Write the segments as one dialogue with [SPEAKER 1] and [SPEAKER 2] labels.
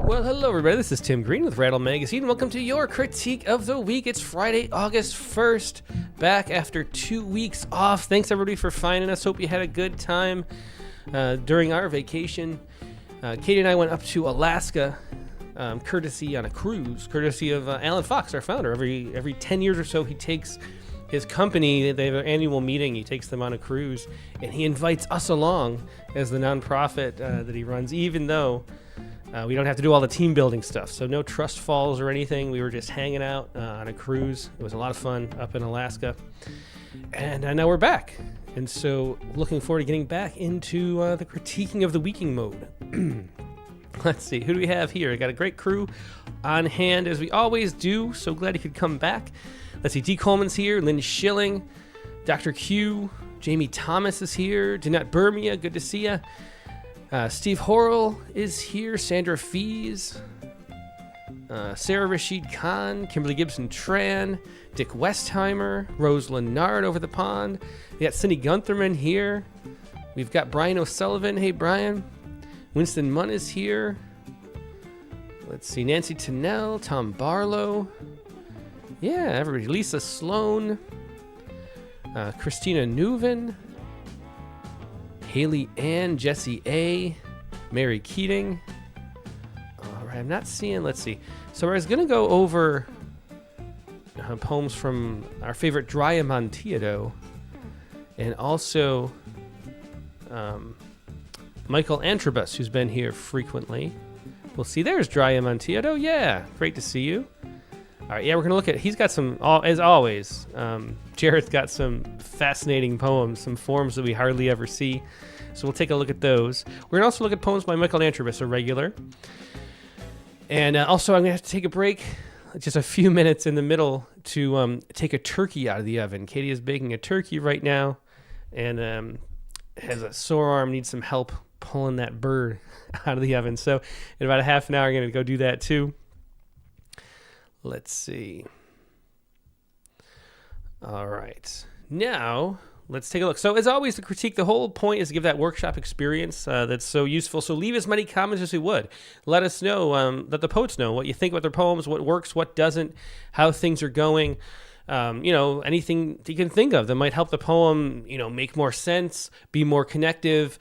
[SPEAKER 1] Well, hello everybody, this is Tim Green with Rattle Magazine. Welcome to your Critique of the Week. It's Friday, August 1st, back after 2 weeks off. Thanks everybody for finding us. Hope you had a good time during our vacation. Katie and I went up to Alaska, courtesy on a cruise, courtesy of Alan Fox, our founder. Every 10 years or so, he takes his company, they have an annual meeting, he takes them on a cruise, and he invites us along as the nonprofit that he runs, even though we don't have to do all the team building stuff. So no trust falls or anything. We were just hanging out on a cruise. It was a lot of fun up in Alaska. And now we're back. And so looking forward to getting back into the critiquing of the weeking mode. Let's see, who do we have here? I got a great crew on hand, as we always do. So glad he could come back. Let's see, D. Coleman's here, Lynn Schilling, Dr. Q, Jamie Thomas is here, Danette Burmia, good to see ya. Steve Horrell is here, Sandra Fees, Sarah Rashid Khan, Kimberly Gibson Tran, Dick Westheimer, Rose Lennard over the pond. We got Cindy Guntherman here. We've got Brian O'Sullivan. Hey, Brian. Winston Munn is here. Let's see, Nancy Tennell, Tom Barlow. Yeah, everybody. Lisa Sloan, Christina Newven, Haley Ann, Jesse A., Mary Keating. All right, I'm not seeing, let's see. So I was going to go over poems from our favorite Dry Amontillado, and also Michael Antrobus, who's been here frequently. We'll see, there's Dry Amontillado. Yeah, great to see you. All right, yeah, we're going to look at, he's got some, as always, Jared's got some fascinating poems, some forms that we hardly ever see. So we'll take a look at those. We're going to also look at poems by Michael Antrobus, a regular. And also, I'm going to have to take a break, just a few minutes in the middle, to take a turkey out of the oven. Katie is baking a turkey right now and has a sore arm, needs some help pulling that bird out of the oven. So in about a half an hour, I'm going to go do that too. Let's see. All right. Now, let's take a look. So, as always, the critique, the whole point is to give that workshop experience that's so useful. So, leave as many comments as you would. Let us know, let the poets know what you think about their poems, what works, what doesn't, how things are going. Anything you can think of that might help the poem, make more sense, be more connective,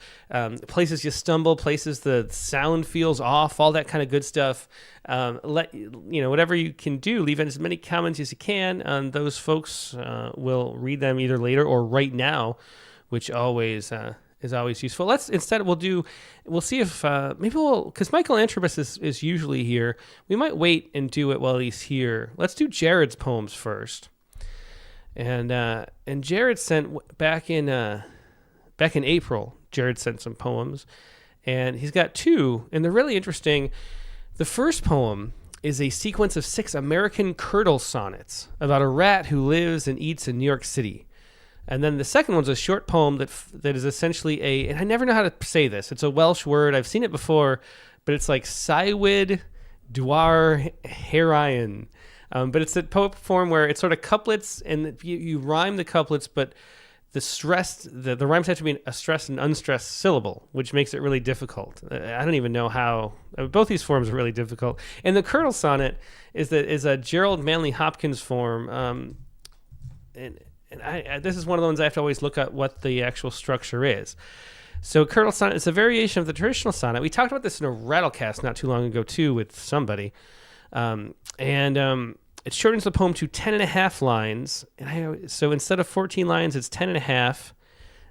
[SPEAKER 1] places you stumble, places the sound feels off, all that kind of good stuff. Whatever you can do, leave as many comments as you can, and those folks will read them either later or right now, which always is always useful. We'll see if because Michael Antrobus is usually here. We might wait and do it while he's here. Let's do Jared's poems first. And Jared sent back in April. Jared sent some poems, and he's got two, and they're really interesting. The first poem is a sequence of 6 American curdle sonnets about a rat who lives and eats in New York City. And then the second one's a short poem that is essentially and I never know how to say this. It's a Welsh word. I've seen it before, but it's like Sywyd Dwar Herayan. But it's a poem form where it's sort of couplets, and you rhyme the couplets, but the rhymes have to be a stressed and unstressed syllable, which makes it really difficult. I don't even know how. Both these forms are really difficult. And the curdle sonnet is a Gerald Manley Hopkins form. And this is one of the ones I have to always look at what the actual structure is. So curdle sonnet is a variation of the traditional sonnet. We talked about this in a Rattlecast not too long ago too with somebody. It shortens the poem to 10 and a half lines. So instead of 14 lines, it's 10 and a half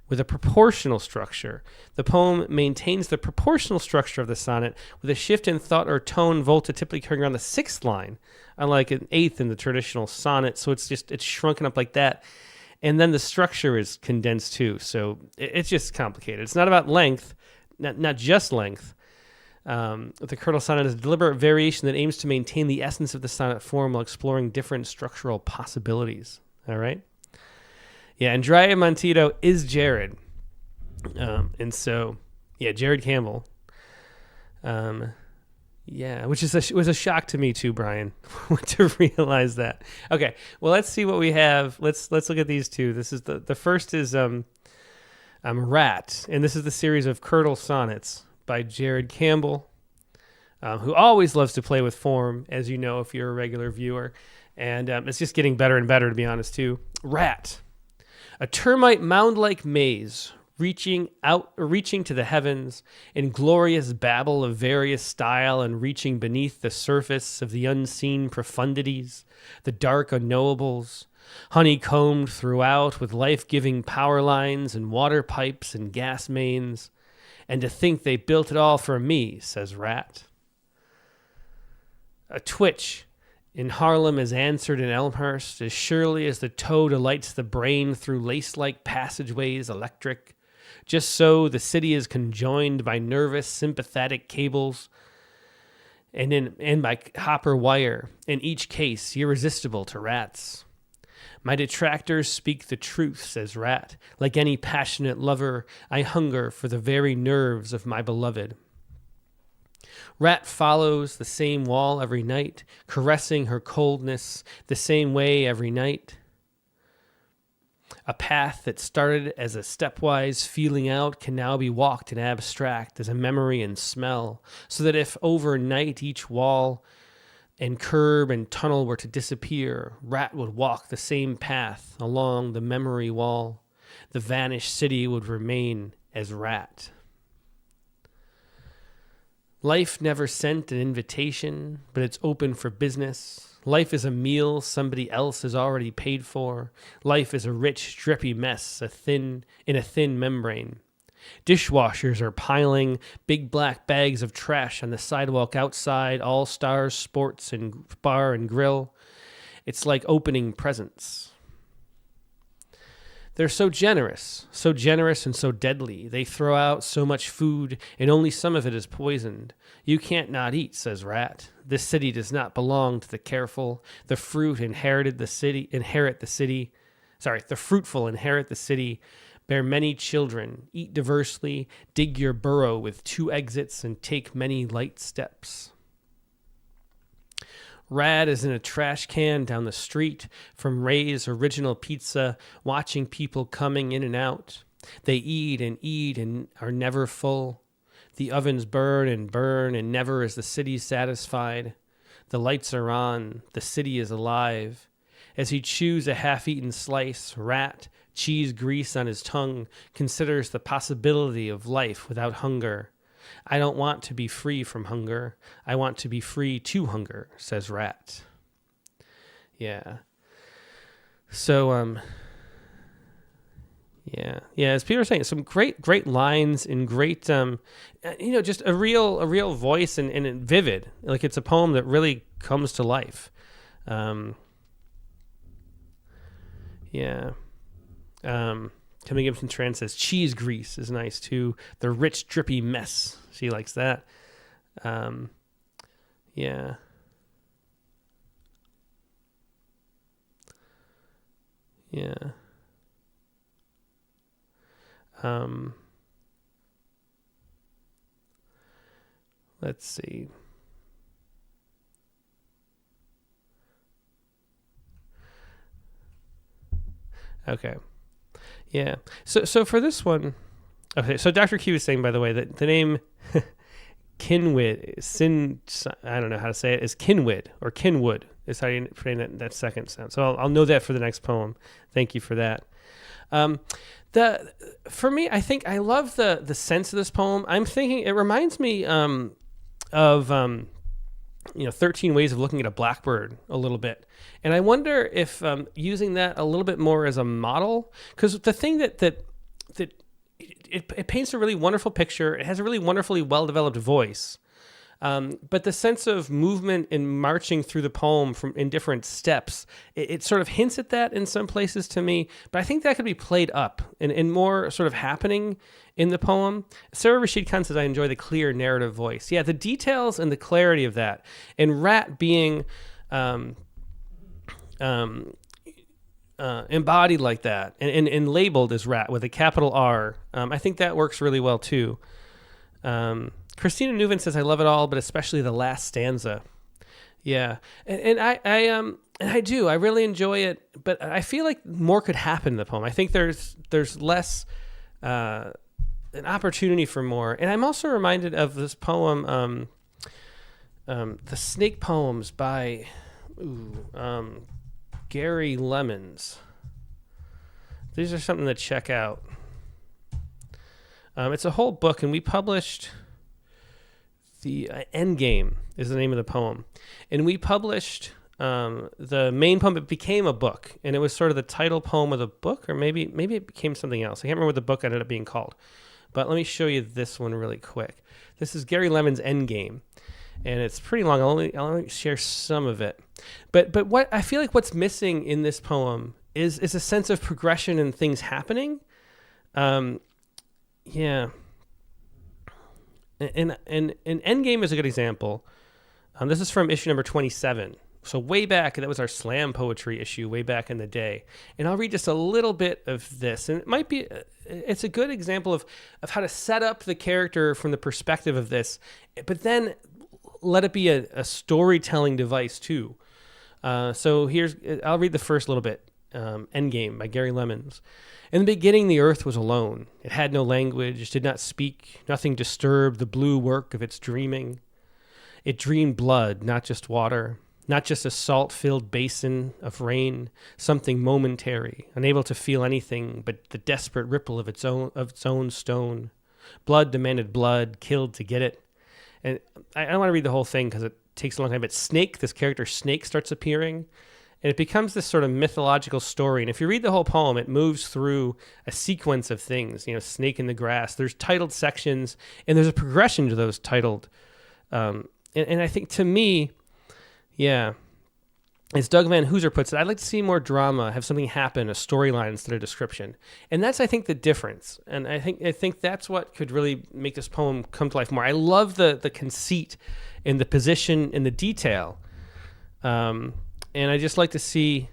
[SPEAKER 1] with a proportional structure. The poem maintains the proportional structure of the sonnet with a shift in thought or tone volta typically occurring around the 6th line, unlike an 8th in the traditional sonnet. So it's shrunken up like that. And then the structure is condensed too. So it's just complicated. It's not about length, not just length. The curdle sonnet is a deliberate variation that aims to maintain the essence of the sonnet form while exploring different structural possibilities. All right? Yeah, and Dry Amontillado is Jared. And so, yeah, Jared Campbell. Which was a shock to me too, Brian, to realize that. Okay, well, let's see what we have. Let's look at these two. This is the first is Rat, and this is the series of curdle sonnets by Jared Campbell. who always loves to play with form, as you know if you're a regular viewer. And it's just getting better and better, to be honest, too. Rat. A termite mound-like maze, reaching to the heavens in glorious babble of various style and reaching beneath the surface of the unseen profundities, the dark unknowables, honeycombed throughout with life-giving power lines and water pipes and gas mains. And to think they built it all for me, says Rat. A twitch in Harlem is answered in Elmhurst as surely as the toe delights the brain through lace-like passageways electric. Just so the city is conjoined by nervous, sympathetic cables and by copper wire, in each case irresistible to rats. My detractors speak the truth, says Rat. Like any passionate lover, I hunger for the very nerves of my beloved. Rat follows the same wall every night, caressing her coldness the same way every night. A path that started as a stepwise feeling out can now be walked in abstract as a memory and smell, so that if overnight each wall and curb and tunnel were to disappear, Rat would walk the same path along the memory wall. The vanished city would remain as Rat. Life never sent an invitation, but it's open for business. Life is a meal somebody else has already paid for. Life is a rich, drippy mess, in a thin membrane. Dishwashers are piling big black bags of trash on the sidewalk outside All Stars Sports and Bar and Grill. It's like opening presents. They're so generous and so deadly. They throw out so much food, and only some of it is poisoned. You can't not eat, says Rat. This city does not belong to the careful. The fruitful inherit the city, bear many children, eat diversely, dig your burrow with 2 exits, and take many light steps. Rad is in a trash can down the street from Ray's Original Pizza, watching people coming in and out. They eat and are never full. The ovens burn, and never is the city satisfied. The lights are on. The city is alive. As he chews a half-eaten slice, Rat, cheese grease on his tongue, considers the possibility of life without hunger. I don't want to be free from hunger. I want to be free to hunger, says Rat. Yeah. So, yeah. As Peter was saying, some great lines and great, just a real voice and vivid. Like it's a poem that really comes to life. Yeah. Coming in from Tran says cheese grease is nice too. The rich drippy mess. She likes that. Yeah. Let's see. Okay. Yeah. So for this one, okay. So Dr. Q is saying, by the way, that the name Kinwid, I don't know how to say it, is Kinwid or Kinwood is how you pronounce that second sound. So I'll know that for the next poem. Thank you for that. For me, I think I love the sense of this poem. I'm thinking it reminds me of 13 Ways of Looking at a Blackbird a little bit. And I wonder if using that a little bit more as a model, because the thing that it paints a really wonderful picture. It has a really wonderfully well-developed voice. But the sense of movement and marching through the poem in different steps, it sort of hints at that in some places to me. But I think that could be played up and more sort of happening in the poem. Sarah Rashid Khan says, I enjoy the clear narrative voice. Yeah, the details and the clarity of that. And Rat being embodied like that and labeled as Rat with a capital R. I think that works really well too. Christina Newman says, I love it all, but especially the last stanza. Yeah. And I do. I really enjoy it, but I feel like more could happen in the poem. I think there's less an opportunity for more. And I'm also reminded of this poem, The Snake Poems by Gary Lemons. These are something to check out. It's a whole book, and we published the Endgame is the name of the poem. And we published the main poem. It became a book, and it was sort of the title poem of the book, or maybe it became something else. I can't remember what the book ended up being called. But let me show you this one really quick. This is Gary Lemon's Endgame, and it's pretty long. I'll only share some of it. But what I feel like what's missing in this poem is a sense of progression and things happening. Yeah. And Endgame is a good example. This is from issue number 27. So way back, that was our slam poetry issue way back in the day. And I'll read just a little bit of this. And it's a good example of how to set up the character from the perspective of this, but then let it be a storytelling device too. So I'll read the first little bit. Endgame by Gary Lemons. In the beginning, the earth was alone. It had no language, did not speak. Nothing disturbed the blue work of its dreaming. It dreamed blood, not just water, not just a salt-filled basin of rain, something momentary, unable to feel anything but the desperate ripple of its own stone. Blood demanded blood, killed to get it. And I don't want to read the whole thing because it takes a long time, but this character Snake starts appearing. And it becomes this sort of mythological story. And if you read the whole poem, it moves through a sequence of things, snake in the grass. There's titled sections, and there's a progression to those titled. And I think, to me, as Doug Van Hooser puts it, I'd like to see more drama, have something happen, a storyline instead of description. And that's, I think, the difference. And I think that's what could really make this poem come to life more. I love the conceit and the position and the detail. And I just like to see,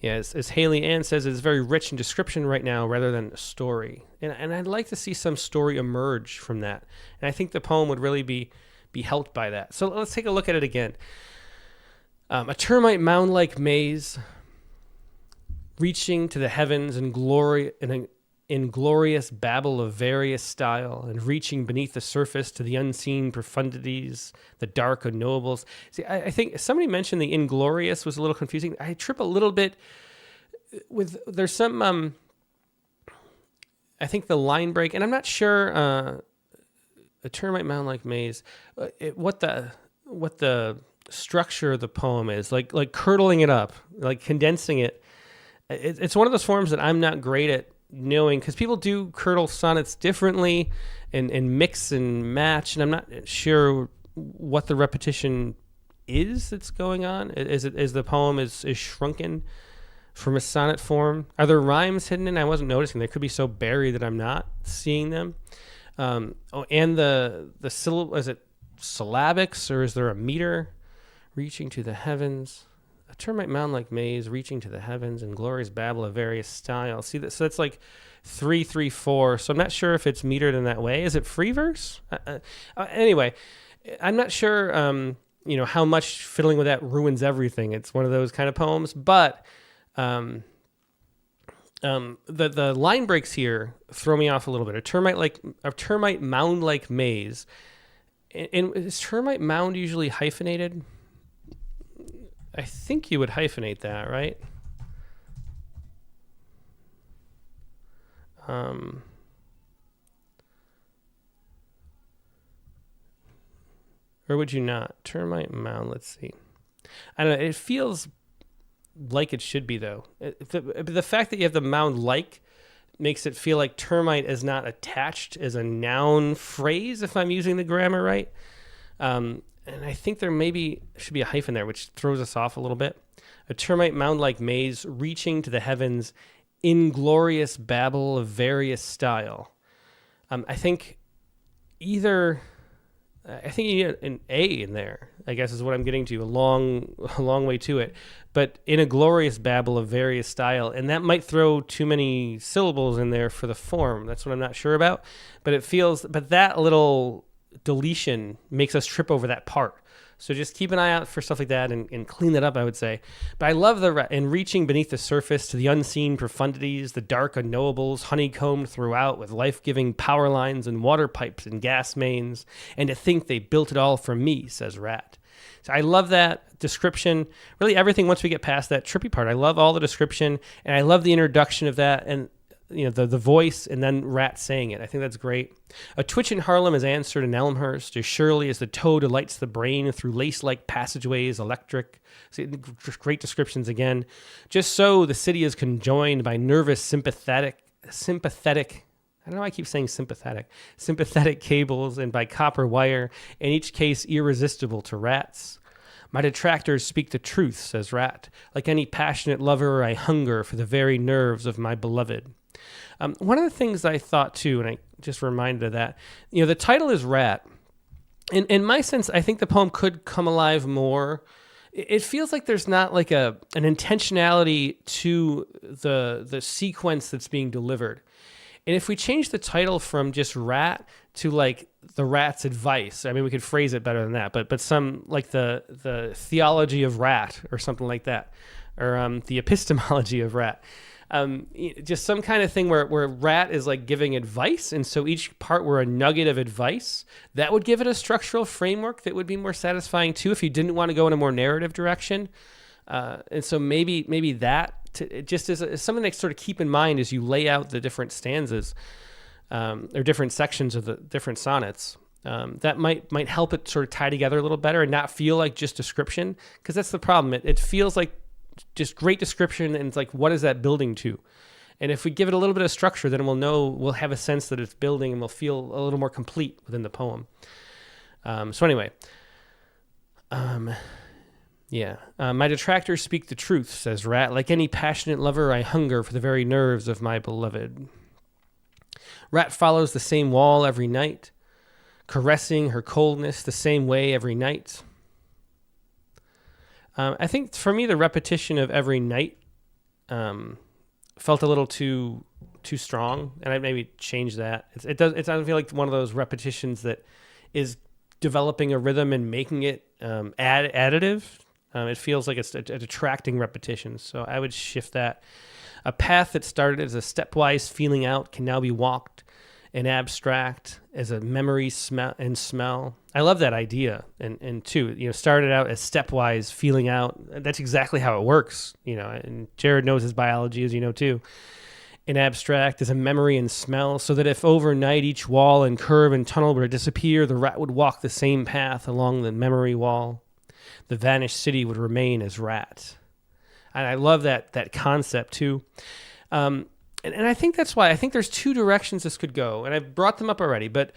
[SPEAKER 1] as Haley Ann says, it's very rich in description right now rather than a story. And I'd like to see some story emerge from that. And I think the poem would really be helped by that. So let's take a look at it again. A termite mound-like maze reaching to the heavens in glory, in glorious babble of various style, and reaching beneath the surface to the unseen profundities, the dark unknowables. See, I think somebody mentioned the inglorious was a little confusing. I trip a little bit with, there's some, I think the line break, and I'm not sure, a termite mound-like maze, what the structure of the poem is, like curdling it up, like condensing it. It's one of those forms that I'm not great at knowing, because people do curdle sonnets differently and mix and match, and I'm not sure what the repetition is that's going on. Is the poem is shrunken from a sonnet form? Are there rhymes hidden in? I wasn't noticing. They could be so buried that I'm not seeing them. And the syllable, is it syllabics, or is there a meter? Reaching to the heavens. A termite mound-like maze, reaching to the heavens, and glorious babble of various styles. See that? So that's like 3, 3, 4. So I'm not sure if it's metered in that way. Is it free verse? Anyway, I'm not sure. How much fiddling with that ruins everything. It's one of those kind of poems. But the line breaks here throw me off a little bit. A termite mound-like maze. And is termite mound usually hyphenated? I think you would hyphenate that, right? Or would you not? Termite mound, let's see. I don't know. It feels like it should be, though. The fact that you have the mound like makes it feel like termite is not attached as a noun phrase, if I'm using the grammar right. And I think there should be a hyphen there, which throws us off a little bit. A termite mound-like maze reaching to the heavens, inglorious babble of various style. I think you need an A in there, I guess is what I'm getting to, a long way to it. But in a glorious babble of various style, and that might throw too many syllables in there for the form. That's what I'm not sure about. But that little deletion makes us trip over that part. So just keep an eye out for stuff like that and clean that up, I would say. But I love in reaching beneath the surface to the unseen profundities, the dark unknowables, honeycombed throughout with life-giving power lines and water pipes and gas mains, and to think they built it all for me, says Rat. So I love that description. Really everything once we get past that trippy part. I love all the description, and I love the introduction of that, and the voice, and then Rat saying it. I think that's great. A twitch in Harlem is answered in Elmhurst as surely as the toe delights the brain through lace-like passageways, electric. See, great descriptions again. Just so the city is conjoined by nervous, sympathetic. I don't know why I keep saying sympathetic cables, and by copper wire, in each case irresistible to rats. My detractors speak the truth, says Rat. Like any passionate lover, I hunger for the very nerves of my beloved. One of the things I thought too, and I just reminded of that, the title is Rat. In my sense, I think the poem could come alive more. It feels like there's not like an intentionality to the sequence that's being delivered. And if we change the title from just Rat to like the Rat's advice, I mean, we could phrase it better than that, but some like the theology of Rat or something like that, or the epistemology of Rat. Just some kind of thing where Rat is like giving advice, and so each part were a nugget of advice that would give it a structural framework that would be more satisfying too if you didn't want to go in a more narrative direction. And so maybe that just as something to sort of keep in mind as you lay out the different stanzas or different sections of the different sonnets. That might help it sort of tie together a little better and not feel like just description, because that's the problem. It feels like just great description, and it's like, what is that building to? And if we give it a little bit of structure, then we'll have a sense that it's building, and we'll feel a little more complete within the poem. So anyway, my detractors speak the truth, says Rat. Like any passionate lover, I hunger for the very nerves of my beloved. Rat follows the same wall every night, caressing her coldness the same way every night. I think for me, the repetition of every night felt a little too strong, and I maybe changed that. It doesn't feel like one of those repetitions that is developing a rhythm and making it additive. It feels like it's a detracting repetition, so I would shift that. A path that started as a stepwise feeling out can now be walked and abstract as a memory smell. I love that idea. And too, started out as stepwise feeling out. That's exactly how it works, and Jared knows his biology, as you know, too. And abstract as a memory and smell, so that if overnight each wall and curve and tunnel were to disappear, the Rat would walk the same path along the memory wall. The vanished city would remain as Rat. And I love that concept too. And I think that's why I think there's two directions this could go, and I've brought them up already. But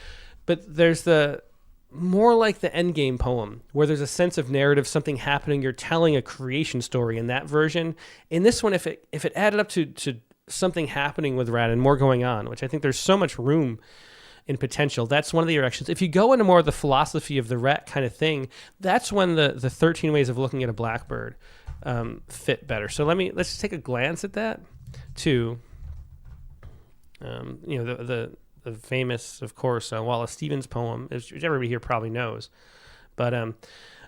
[SPEAKER 1] there's the more like the endgame poem, where there's a sense of narrative, something happening. You're telling a creation story in that version. In this one, if it added up to something happening with Rat and more going on, which I think there's so much room in potential, that's one of the directions. If you go into more of the philosophy of the Rat kind of thing, that's when the 13 ways of looking at a blackbird fit better. So let's just take a glance at that too. The famous, of course, Wallace Stevens poem, which everybody here probably knows. But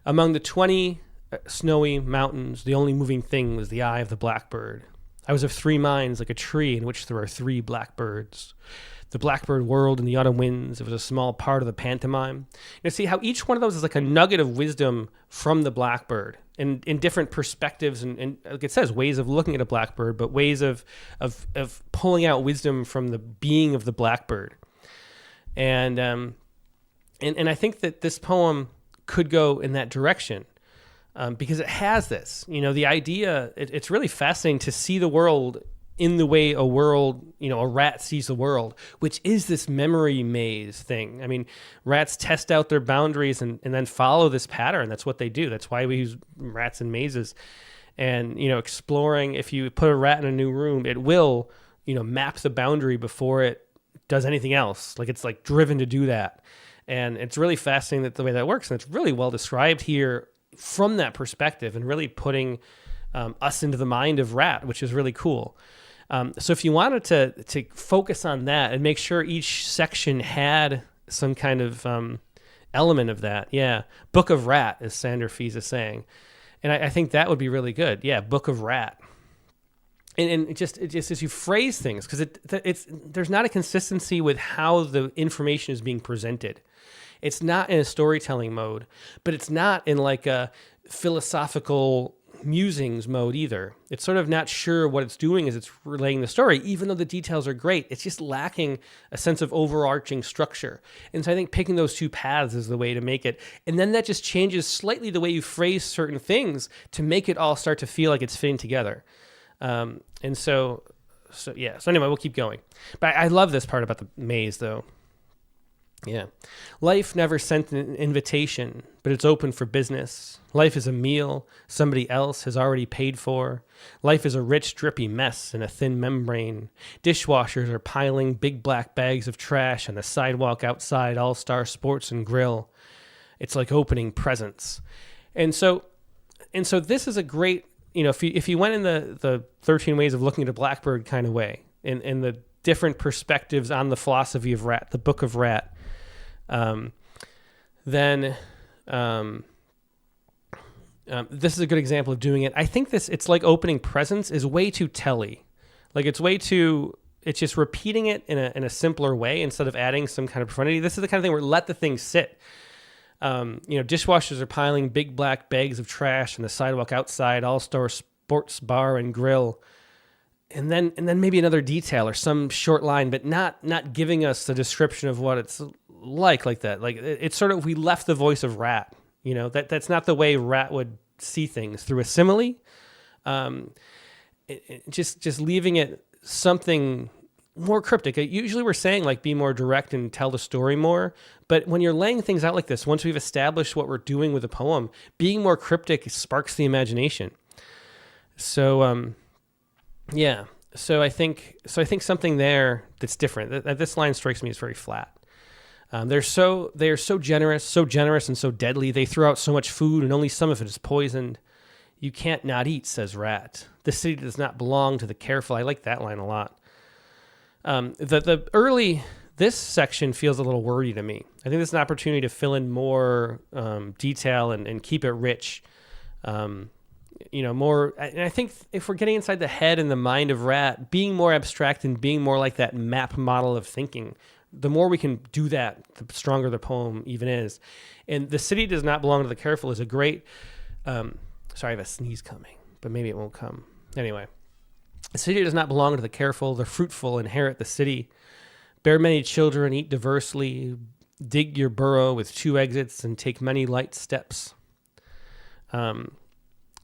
[SPEAKER 1] among the 20 snowy mountains, the only moving thing was the eye of the blackbird. I was of three minds, like a tree in which there are three blackbirds. The blackbird whirled in the autumn winds. It was a small part of the pantomime. See how each one of those is like a nugget of wisdom from the blackbird in different perspectives and like it says, ways of looking at a blackbird, but ways of pulling out wisdom from the being of the blackbird. And I think that this poem could go in that direction because it has this, the idea, it's really fascinating to see the world in the way a rat sees the world, which is this memory maze thing. I mean, rats test out their boundaries and then follow this pattern. That's what they do. That's why we use rats in mazes. And, exploring, if you put a rat in a new room, it will, map the boundary before it does anything else. Like it's like driven to do that. And it's really fascinating that the way that works. And it's really well described here from that perspective and really putting us into the mind of Rat, which is really cool. So if you wanted to focus on that and make sure each section had some kind of element of that. Yeah. Book of Rat, as Sander Fees is saying. And I think that would be really good. Yeah, Book of Rat. And it just as you phrase things, because there's not a consistency with how the information is being presented. It's not in a storytelling mode, but it's not in like a philosophical musings mode either. It's sort of not sure what it's doing as it's relaying the story, even though the details are great. It's just lacking a sense of overarching structure. And so I think picking those two paths is the way to make it. And then that just changes slightly the way you phrase certain things to make it all start to feel like it's fitting together. And so yeah. So anyway, we'll keep going. But I love this part about the maze, though. Yeah. Life never sent an invitation, but it's open for business. Life is a meal somebody else has already paid for. Life is a rich, drippy mess in a thin membrane. Dishwashers are piling big black bags of trash on the sidewalk outside All-Star Sports and Grill. It's like opening presents. And so this is a great, if you went in the 13 ways of looking at a blackbird kind of way, in the different perspectives on the philosophy of Rat, the Book of Rat, then this is a good example of doing it. I think it's like opening presents is way too telly. Like it's just repeating it in a simpler way instead of adding some kind of profundity. This is the kind of thing where let the thing sit. Dishwashers are piling big black bags of trash on the sidewalk outside All-Star Sports Bar and Grill. And then maybe another detail or some short line, but not giving us the description of what it's like that. Like it's sort of, we left the voice of Rat, that's not the way Rat would see things, through a simile. Just leaving it something more cryptic. Usually we're saying like be more direct and tell the story more, but when you're laying things out like this, once we've established what we're doing with a poem, being more cryptic sparks the imagination. So, yeah. So I think something there that's different. This line strikes me as very flat. They are so generous and so deadly. They throw out so much food and only some of it is poisoned. You can't not eat, says Rat. The city does not belong to the careful. I like that line a lot. This section feels a little wordy to me. I think this is an opportunity to fill in more detail and keep it rich. More, and I think if we're getting inside the head and the mind of Rat, being more abstract and being more like that map model of thinking, the more we can do that, the stronger the poem even is. And the city does not belong to the careful is a great, sorry, I have a sneeze coming, but maybe it won't come. Anyway, the city does not belong to the careful. The fruitful inherit the city. Bear many children, eat diversely, dig your burrow with 2 exits and take many light steps. If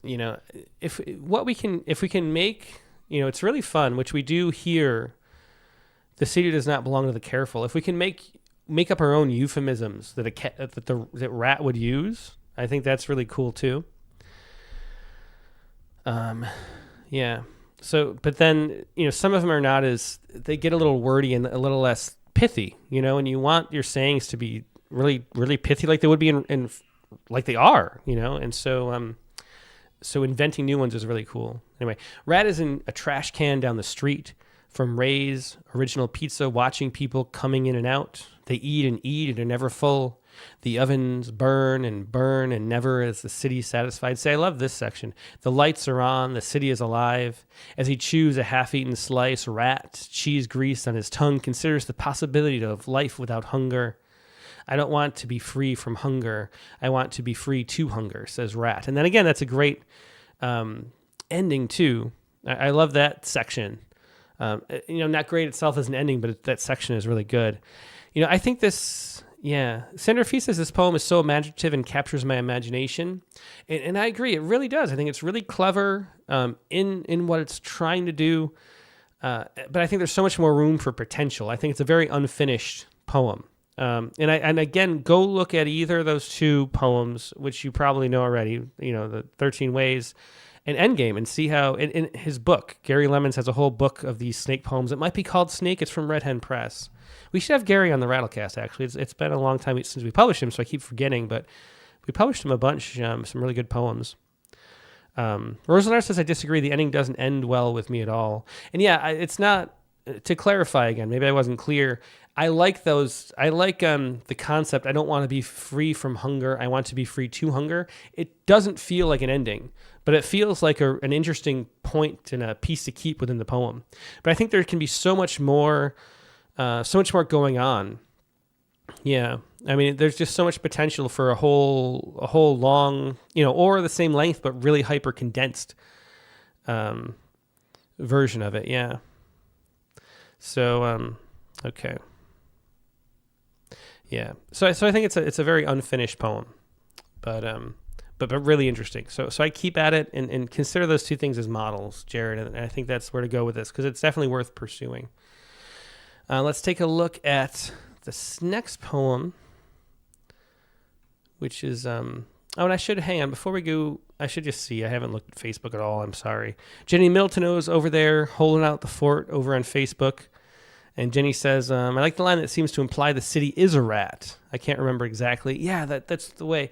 [SPEAKER 1] we can make, it's really fun, which we do here. The city does not belong to the careful. If we can make up our own euphemisms that Rat would use, I think that's really cool too. Yeah. So, but then, some of them are not they get a little wordy and a little less pithy, and you want your sayings to be really, really pithy, like they would be in like they are, and so, so inventing new ones is really cool. Anyway, Rat is in a trash can down the street from Ray's Original Pizza, watching people coming in and out. They eat and are never full. The ovens burn and never is the city satisfied. Say, I love this section. The lights are on, the city is alive. As he chews a half-eaten slice, Rat, cheese grease on his tongue, considers the possibility of life without hunger. I don't want to be free from hunger. I want to be free to hunger, says Rat. And then again, that's a great ending too. I love that section. Not great itself as an ending, but that section is really good. I think this, Sander Fee says this poem is so imaginative and captures my imagination. And I agree, it really does. I think it's really clever in what it's trying to do. But I think there's so much more room for potential. I think it's a very unfinished poem. And again, go look at either of those 2 poems, which you probably know already, the 13 Ways and Endgame, and see how in his book, Gary Lemons has a whole book of these snake poems. It might be called Snake. It's from Red Hen Press. We should have Gary on the Rattlecast, actually. It's been a long time since we published him, so I keep forgetting, but we published him a bunch, some really good poems. Rosenard says, I disagree. The ending doesn't end well with me at all. And yeah, it's not to clarify again, maybe I wasn't clear. I like those. I like the concept. I don't want to be free from hunger. I want to be free to hunger. It doesn't feel like an ending, but it feels like an interesting point and a piece to keep within the poem. But I think there can be so much more going on. Yeah, I mean, there's just so much potential for a whole long, or the same length but really hyper condensed version of it. Yeah. So okay. Yeah. So I think it's a very unfinished poem, but really interesting. So I keep at it and consider those two things as models, Jared, and I think that's where to go with this because it's definitely worth pursuing. Let's take a look at this next poem, which is and I should hang on before we go. I should just see. I haven't looked at Facebook at all. I'm sorry. Jenny Miltono's over there holding out the fort over on Facebook. And Jenny says, I like the line that seems to imply the city is a rat. I can't remember exactly. Yeah, that's the way.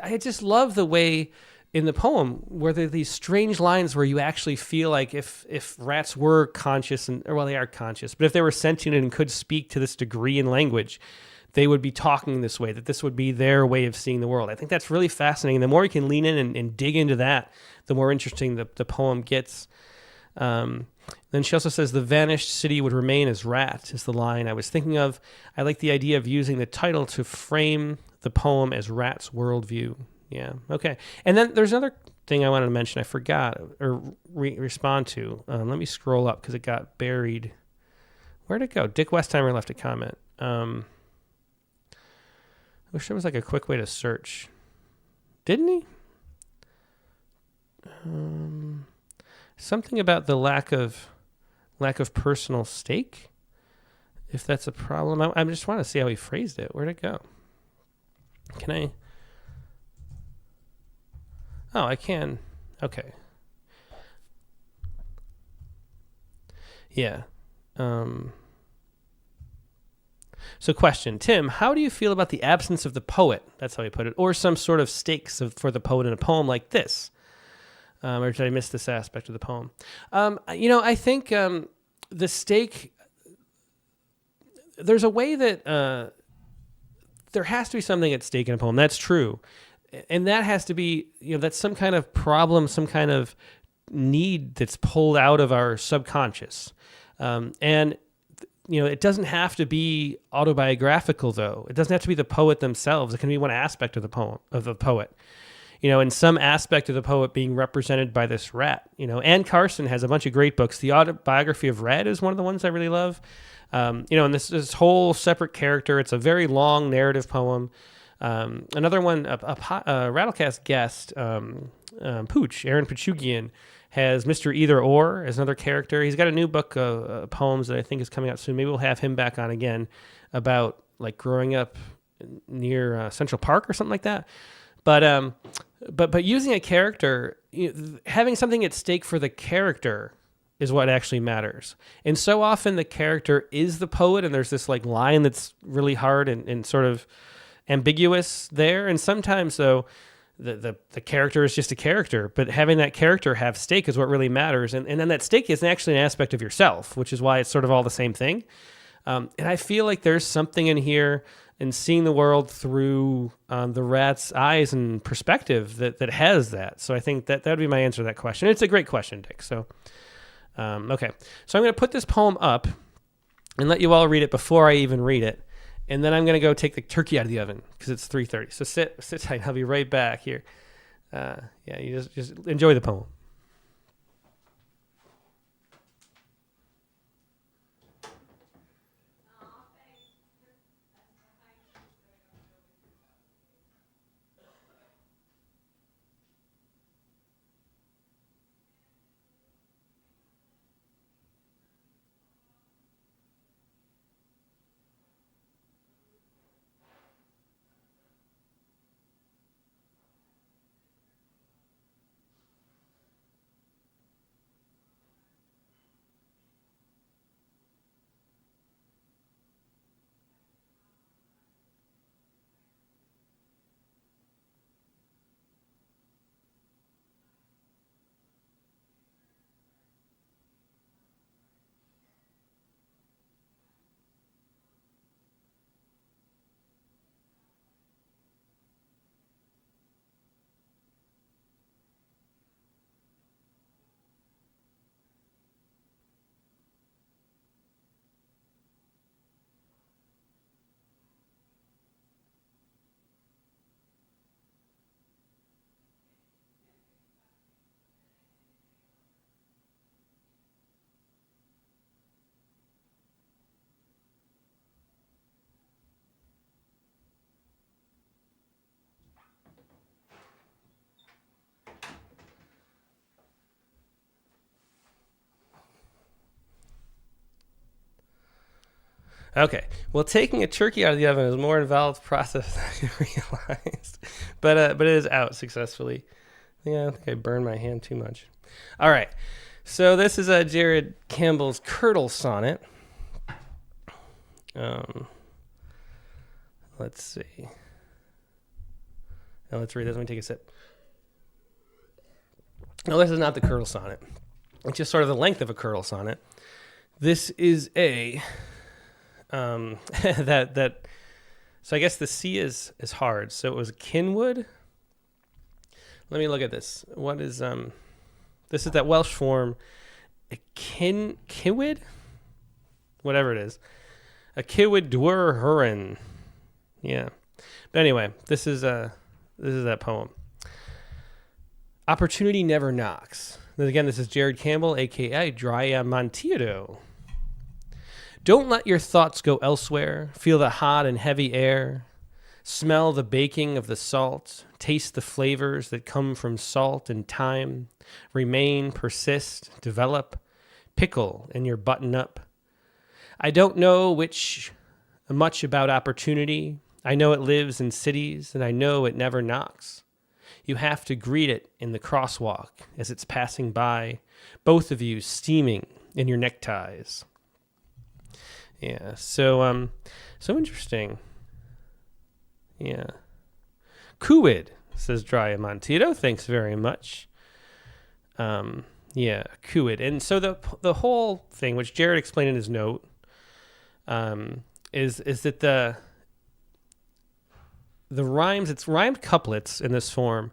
[SPEAKER 1] I just love the way in the poem where there are these strange lines where you actually feel like if rats were conscious, they are conscious, but if they were sentient and could speak to this degree in language, they would be talking this way, that this would be their way of seeing the world. I think that's really fascinating. The more you can lean in and dig into that, the more interesting the poem gets. Then she also says, the vanished city would remain as rat is the line I was thinking of. I like the idea of using the title to frame the poem as rat's worldview. Yeah, okay. And then there's another thing I wanted to mention I forgot or respond to. Let me scroll up because it got buried. Where'd it go? Dick Westheimer left a comment. I wish there was like a quick way to search. Didn't he? Something about the lack of personal stake, if that's a problem. I just want to see how he phrased it. Where'd it go? Can I? Oh, I can. Okay. Yeah. So question, Tim, how do you feel about the absence of the poet? That's how he put it. Or some sort of stakes for the poet in a poem like this? Or did I miss this aspect of the poem? I think the stake, there's a way that there has to be something at stake in a poem. That's true. And that has to be, that's some kind of problem, some kind of need that's pulled out of our subconscious. And it doesn't have to be autobiographical, though. It doesn't have to be the poet themselves. It can be one aspect of the poet. In some aspect of the poet being represented by this rat. Anne Carson has a bunch of great books. The Autobiography of Red is one of the ones I really love. And this whole separate character. It's a very long narrative poem. Another one, a Rattlecast guest, Pooch, Aaron Pachugian, has Mr. Either Or as another character. He's got a new book of poems that I think is coming out soon. Maybe we'll have him back on again about like growing up near Central Park or something like that. But using a character, having something at stake for the character is what actually matters. And so often the character is the poet, and there's this like line that's really hard and sort of ambiguous there. And sometimes though, the character is just a character, but having that character have stake is what really matters. And then that stake is actually an aspect of yourself, which is why it's sort of all the same thing. And I feel like there's something in here and seeing the world through the rat's eyes and perspective that has that. So I think that would be my answer to that question. It's a great question, Dick. So, okay. So I'm going to put this poem up and let you all read it before I even read it. And then I'm going to go take the turkey out of the oven because it's 3:30. So sit tight. I'll be right back here. You just enjoy the poem. Okay. Well, taking a turkey out of the oven is a more involved process than I realized, but it is out successfully. Yeah, I think I burned my hand too much. All right. So this is Jared Campbell's Curdle Sonnet. Let's see. Now let's read this. Let me take a sip. No, this is not the Curdle Sonnet. It's just sort of the length of a Curdle Sonnet. This is a that. So I guess the C is hard. So it was Kinwood. Let me look at this. What is This is that Welsh form, a Kiwid, whatever it is, a Kiwid Dwyer Hurin. Yeah, but anyway, this is that poem. Opportunity never knocks. Then again, this is Jared Campbell, aka Diamantino. Don't let your thoughts go elsewhere. Feel the hot and heavy air. Smell the baking of the salt. Taste the flavors that come from salt and time. Remain, persist, develop. Pickle in your button-up. I don't know much about opportunity. I know it lives in cities, and I know it never knocks. You have to greet it in the crosswalk as it's passing by, both of you steaming in your neckties. Yeah, so interesting. Yeah. Kuid, says Diamantino. Thanks very much. Yeah, Kuid. And so the whole thing, which Jared explained in his note, is that the rhymes, it's rhymed couplets in this form,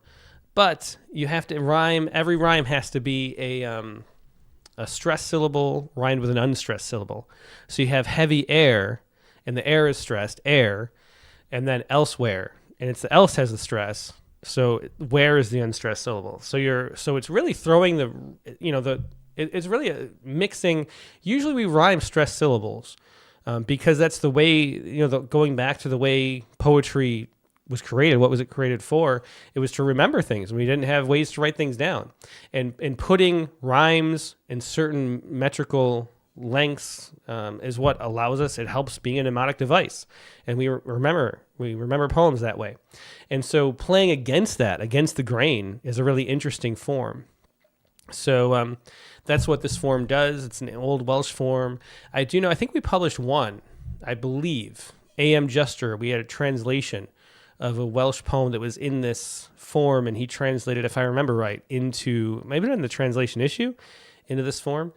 [SPEAKER 1] but you have to rhyme, every rhyme has to be a stressed syllable rhymed with an unstressed syllable. So you have heavy air, and the air is stressed, air, and then elsewhere, and it's the else has the stress. So where is the unstressed syllable? So it's really throwing it's really a mixing. Usually we rhyme stressed syllables because that's the way, going back to the way poetry was created. What was it created for? It was to remember things. We didn't have ways to write things down, and putting rhymes in certain metrical lengths is what allows us. It helps being a mnemonic device, and we remember poems that way. And so playing against the grain, is a really interesting form. So that's what this form does. It's an old Welsh form. I think we published one, I believe, A.M. Juster. We had a translation of a Welsh poem that was in this form, and he translated, if I remember right, into, maybe not in the translation issue, into this form.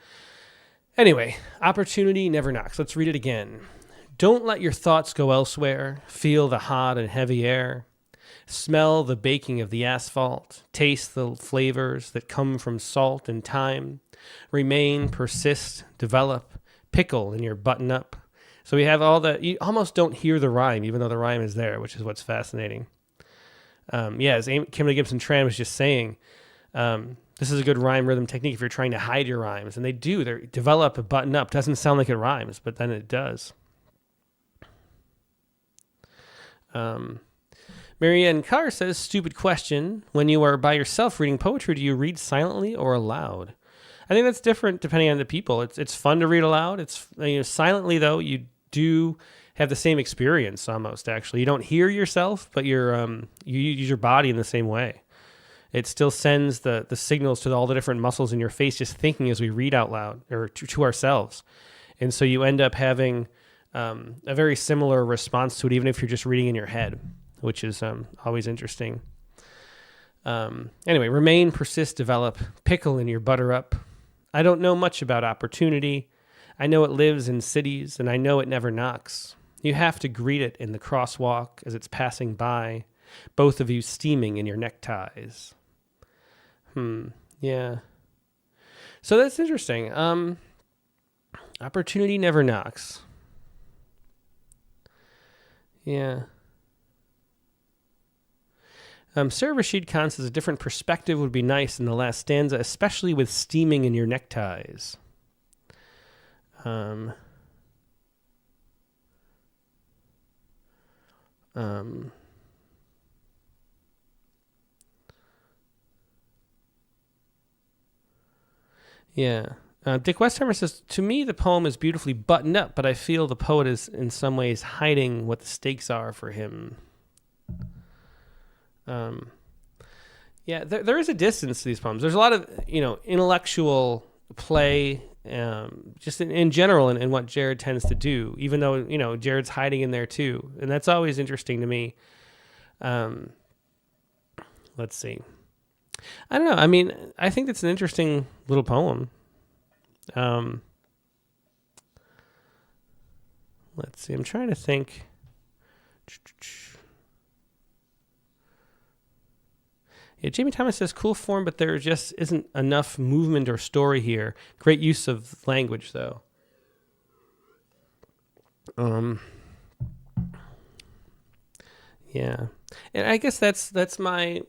[SPEAKER 1] Anyway, opportunity never knocks. Let's read it again. Don't let your thoughts go elsewhere. Feel the hot and heavy air. Smell the baking of the asphalt. Taste the flavors that come from salt and time. Remain, persist, develop. Pickle in your button-up. So we have all that. You almost don't hear the rhyme, even though the rhyme is there, which is what's fascinating. As Kimberly Gibson Tran was just saying, this is a good rhyme rhythm technique if you're trying to hide your rhymes. And they do. They develop a button-up. Doesn't sound like it rhymes, but then it does. Marianne Carr says, stupid question. When you are by yourself reading poetry, do you read silently or aloud? I think that's different depending on the people. It's fun to read aloud. It's silently, though, you do have the same experience almost, actually. You don't hear yourself, but you use your body in the same way. It still sends the signals to all the different muscles in your face just thinking as we read out loud, or to ourselves. And so you end up having a very similar response to it, even if you're just reading in your head, which is always interesting. Anyway, remain, persist, develop, pickle in your butter-up. I don't know much about opportunity. I know it lives in cities, and I know it never knocks. You have to greet it in the crosswalk as it's passing by, both of you steaming in your neckties. Yeah. So that's interesting. Opportunity never knocks. Yeah. Sarah Rashid Khan says a different perspective would be nice in the last stanza, especially with steaming in your neckties. Yeah. Dick Westheimer says, to me, the poem is beautifully buttoned up, but I feel the poet is in some ways hiding what the stakes are for him. Yeah, there is a distance to these poems. There's a lot of, intellectual play, just in general in what Jared tends to do, even though, Jared's hiding in there too. And that's always interesting to me. Let's see. I don't know. I mean, I think it's an interesting little poem. Let's see. I'm trying to think. Yeah, Jamie Thomas says, cool form, but there just isn't enough movement or story here. Great use of language, though. Yeah. And I guess that's my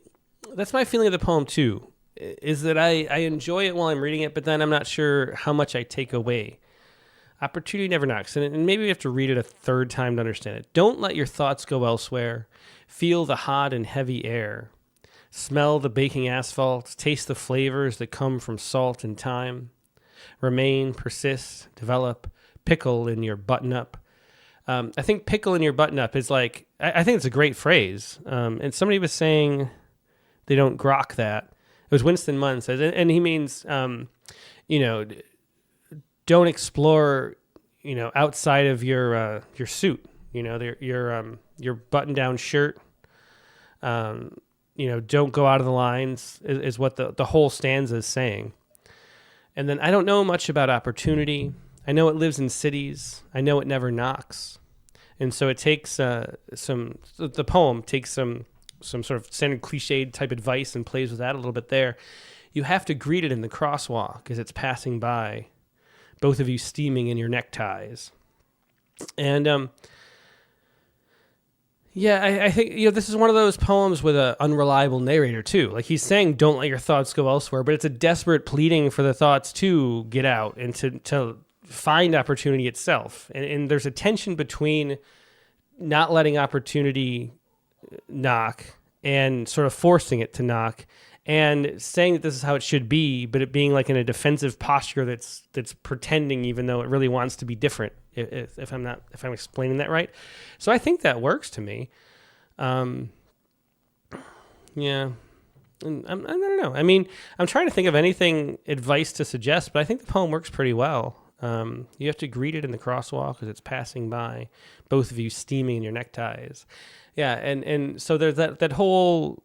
[SPEAKER 1] feeling of the poem, too, is that I enjoy it while I'm reading it, but then I'm not sure how much I take away. Opportunity never knocks, and maybe we have to read it a third time to understand it. Don't let your thoughts go elsewhere. Feel the hot and heavy air. Smell the baking asphalt. Taste the flavors that come from salt and time. Remain, persist, develop. Pickle in your button-up. I think pickle in your button-up is like, I think it's a great phrase. And somebody was saying they don't grok that. It was Winston Munn says, and he means, don't explore, outside of your suit, your button-down shirt. Don't go out of the lines is what the whole stanza is saying. And then I don't know much about opportunity. I know it lives in cities. I know it never knocks. And so it takes the poem takes some sort of standard cliched type advice and plays with that a little bit there. You have to greet it in the crosswalk as it's passing by, both of you steaming in your neckties. And I think this is one of those poems with an unreliable narrator too. Like he's saying, don't let your thoughts go elsewhere, but it's a desperate pleading for the thoughts to get out and to find opportunity itself. And there's a tension between not letting opportunity knock and sort of forcing it to knock, and saying that this is how it should be, but it being like in a defensive posture that's pretending, even though it really wants to be different. If I'm explaining that right, so I think that works to me. Yeah, and I don't know. I mean, I'm trying to think of anything advice to suggest, but I think the poem works pretty well. You have to greet it in the crosswalk as it's passing by, both of you steaming in your neckties. Yeah, and so there's that whole,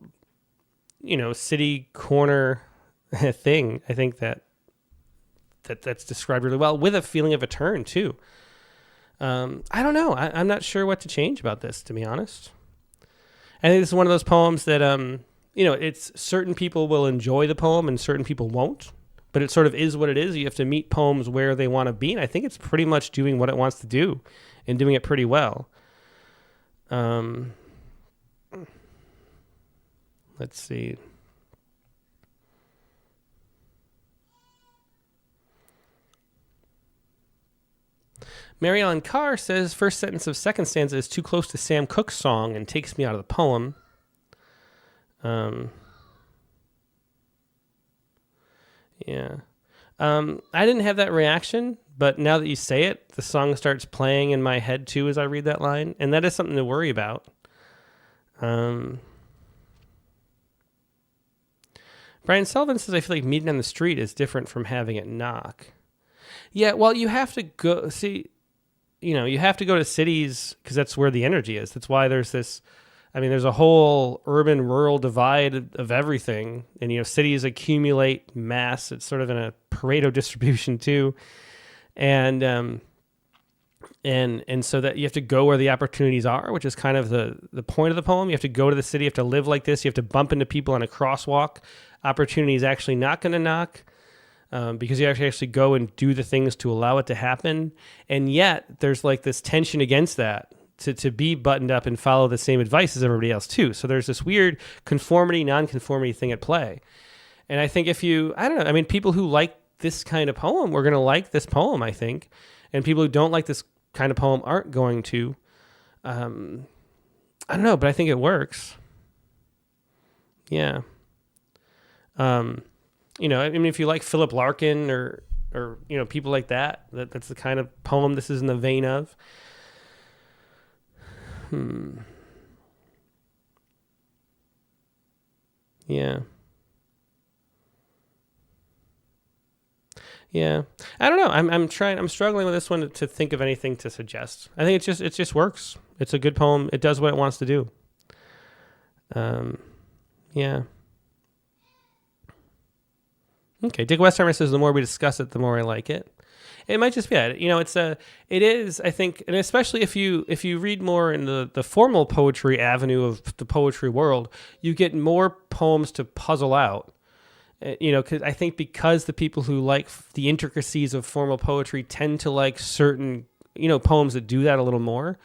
[SPEAKER 1] city corner thing. I think that's described really well, with a feeling of a turn too. I don't know. I'm not sure what to change about this, to be honest. I think this is one of those poems that, it's certain people will enjoy the poem and certain people won't, but it sort of is what it is. You have to meet poems where they want to be, and I think it's pretty much doing what it wants to do and doing it pretty well. Let's see. Mary Ellen Carr says, first sentence of second stanza is too close to Sam Cooke's song and takes me out of the poem. Yeah. I didn't have that reaction, but now that you say it, the song starts playing in my head too as I read that line, and that is something to worry about. Brian Sullivan says, I feel like meeting on the street is different from having it knock. Yeah, well, you have to go, you have to go to cities because that's where the energy is. That's why there's there's a whole urban-rural divide of everything. And, cities accumulate mass. It's sort of in a Pareto distribution too. And so that you have to go where the opportunities are, which is kind of the point of the poem. You have to go to the city. You have to live like this. You have to bump into people on a crosswalk. Opportunity is actually not going to knock. Because you actually go and do the things to allow it to happen. And yet there's like this tension against that to be buttoned up and follow the same advice as everybody else too. So there's this weird conformity, non-conformity thing at play. And I think people who like this kind of poem, we're going to like this poem, I think. And people who don't like this kind of poem aren't going to. I don't know, but I think it works. Yeah. If you like Philip Larkin or or people like that. That's the kind of poem this is in the vein of. Yeah. Yeah, I don't know. I'm struggling with this one to think of anything to suggest. I think it just works. It's a good poem. It does what it wants to do. Yeah. Okay. Dick Westheimer says the more we discuss it, the more I like it. It might just be it. It is. I think, and especially if you read more in the formal poetry avenue of the poetry world, you get more poems to puzzle out. Because I think because the people who like the intricacies of formal poetry tend to like certain, poems that do that a little more.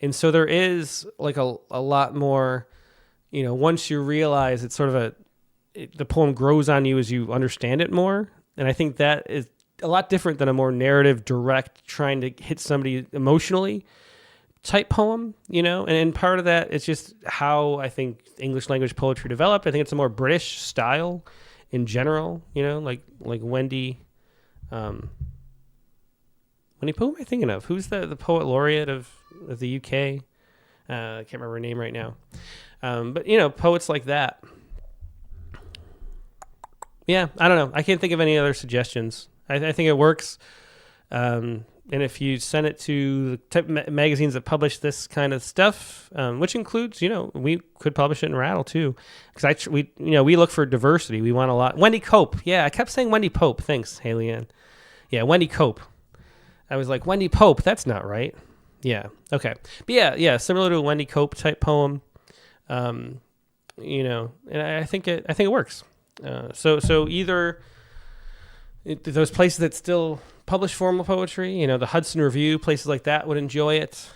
[SPEAKER 1] And so there is like a lot more, once you realize it's sort of the poem grows on you as you understand it more. And I think that is a lot different than a more narrative, direct, trying to hit somebody emotionally type poem, and part of that is just how I think English language poetry developed. I think it's a more British style in general, like Wendy. Wendy, who am I thinking of? Who's the poet laureate of the UK? I can't remember her name right now. But poets like that. Yeah, I don't know. I can't think of any other suggestions. I think it works. And if you send it to the type of magazines that publish this kind of stuff, which includes, we could publish it in Rattle too, because we look for diversity. We want a lot. Wendy Cope, yeah, I kept saying Wendy Pope. Thanks, Haley Ann. Yeah, Wendy Cope. I was like Wendy Pope. That's not right. Yeah, okay, but yeah, similar to a Wendy Cope type poem. And I think it works. So either those places that still publish formal poetry, the Hudson Review, places like that would enjoy it,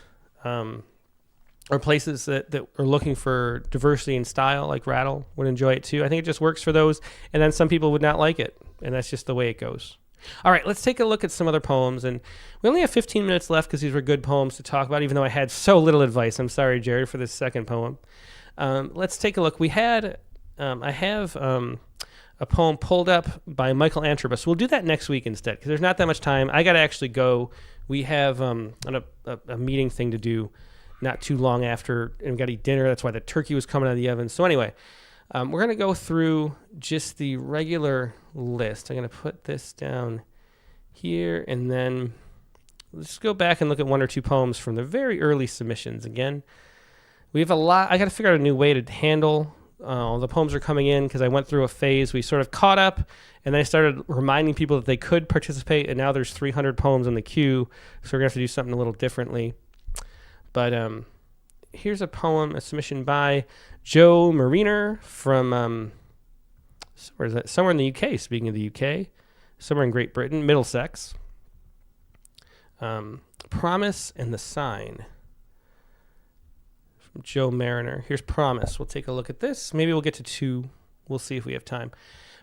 [SPEAKER 1] or places that are looking for diversity in style, like Rattle, would enjoy it too. I think it just works for those, and then some people would not like it, and that's just the way it goes. All right, let's take a look at some other poems, and we only have 15 minutes left because these were good poems to talk about, even though I had so little advice. I'm sorry, Jared, for this second poem. Let's take a look. I have a poem pulled up by Michael Antrobus. We'll do that next week instead because there's not that much time. I got to actually go. We have a meeting thing to do not too long after, and we got to eat dinner. That's why the turkey was coming out of the oven. So anyway, we're going to go through just the regular list. I'm going to put this down here, and then let's go back and look at one or two poems from the very early submissions. Again, we have a lot. I got to figure out a new way to handle the poems are coming in because I went through a phase. We sort of caught up, and then I started reminding people that they could participate, and now there's 300 poems in the queue, so we're going to have to do something a little differently. But here's a poem, a submission by Joe Mariner from, where is that? Somewhere in the UK, speaking of the UK, somewhere in Great Britain, Middlesex. Promise and the Sine. Joe Mariner. Here's Promise. We'll take a look at this. Maybe we'll get to two. We'll see if we have time.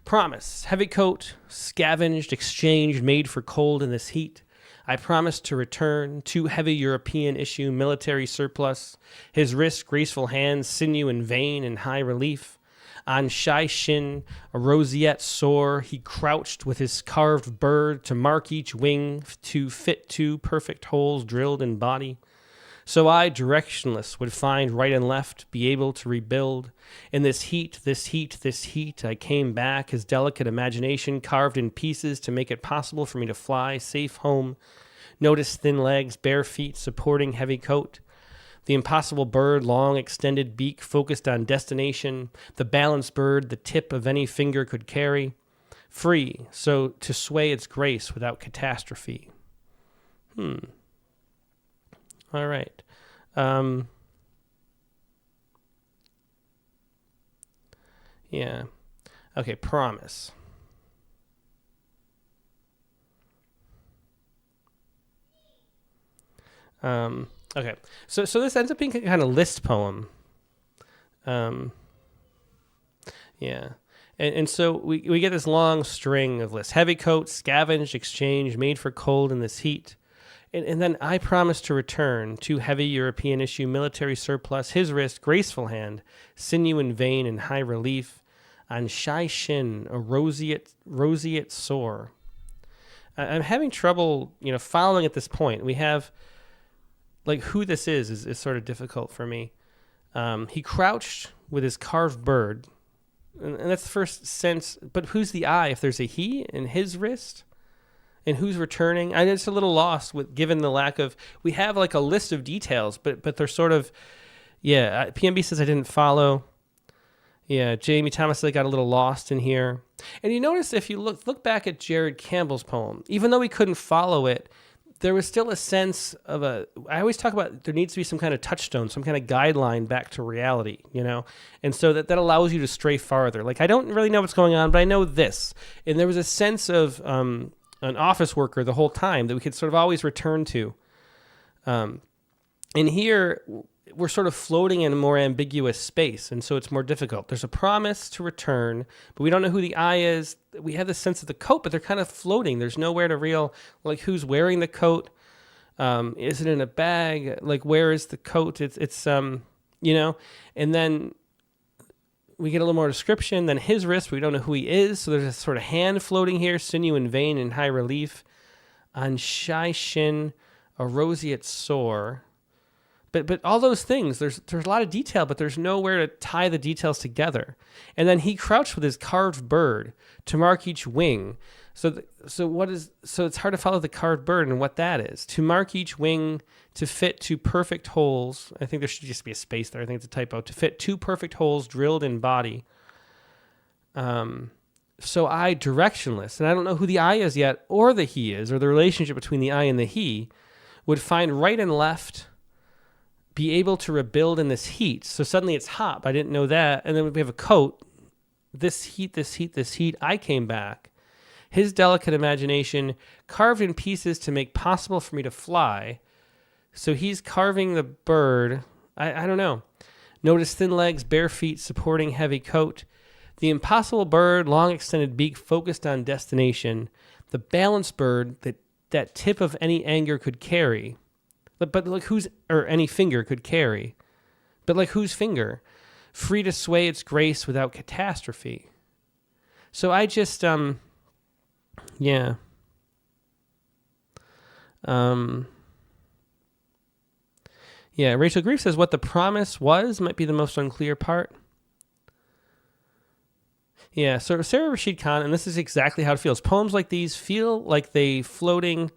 [SPEAKER 1] Promise. Heavy coat, scavenged, exchanged, made for cold in this heat. I promise to return. Too heavy European issue, military surplus. His wrist, graceful hands, sinew and vein in high relief. On shy shin, a roseate sore, he crouched with his carved bird to mark each wing to fit two perfect holes drilled in body. So I, directionless, would find right and left, be able to rebuild. In this heat, I came back, his delicate imagination carved in pieces to make it possible for me to fly safe home. Notice thin legs, bare feet supporting heavy coat. The impossible bird, long extended beak focused on destination. The balanced bird, the tip of any finger could carry. Free, so to sway its grace without catastrophe. All right. Yeah. Okay, Promise. Okay. So this ends up being a kind of list poem. Yeah. And so we get this long string of lists. Heavy coat, scavenged, exchanged, made for cold in this heat. And then I promise to return. Too heavy European issue, military surplus. His wrist, graceful hand, sinew and vein in high relief. On shy shin, a roseate sore. I'm having trouble, following at this point. We have, like, who this is sort of difficult for me. He crouched with his carved bird, and that's the first sense. But who's the I? If there's a he in his wrist, and who's returning? I'm just a little lost given the lack of. We have like a list of details, but they're sort of, yeah. PMB says I didn't follow. Yeah, Jamie Thomas got a little lost in here. And you notice if you look back at Jared Campbell's poem, even though we couldn't follow it, there was still a sense of I always talk about there needs to be some kind of touchstone, some kind of guideline back to reality, And so that allows you to stray farther. Like, I don't really know what's going on, but I know this. And there was a sense of an office worker the whole time that we could sort of always return to. And here, we're sort of floating in a more ambiguous space, and so it's more difficult. There's a promise to return, but we don't know who the I is. We have the sense of the coat, but they're kind of floating. There's nowhere to like, who's wearing the coat? Is it in a bag? Like, where is the coat? It's and then we get a little more description. Then his wrist, we don't know who he is, so there's a sort of hand floating here, sinew and vein in high relief. On shy shin, a roseate sore. But all those things, there's a lot of detail, but there's nowhere to tie the details together. And then he crouched with his carved bird to mark each wing. So it's hard to follow the carved bird and what that is. To mark each wing to fit two perfect holes. I think there should just be a space there. I think it's a typo. To fit two perfect holes drilled in body. So I, directionless, and I don't know who the I is yet, or the he is, or the relationship between the I and the he, would find right and left, be able to rebuild in this heat. So suddenly it's hot. I didn't know that. And then we have a coat. This heat. I came back. His delicate imagination carved in pieces to make possible for me to fly. So he's carving the bird. I don't know. Notice thin legs, bare feet supporting heavy coat. The impossible bird, long extended beak focused on destination. The balanced bird that tip of any anger could carry. But like any finger could carry. But like whose finger? Free to sway its grace without catastrophe. So I just, yeah. Yeah, Rachel Grief says what the promise was might be the most unclear part. Yeah, so Sarah Rashid Khan, and this is exactly how it feels. Poems like these feel like they're floating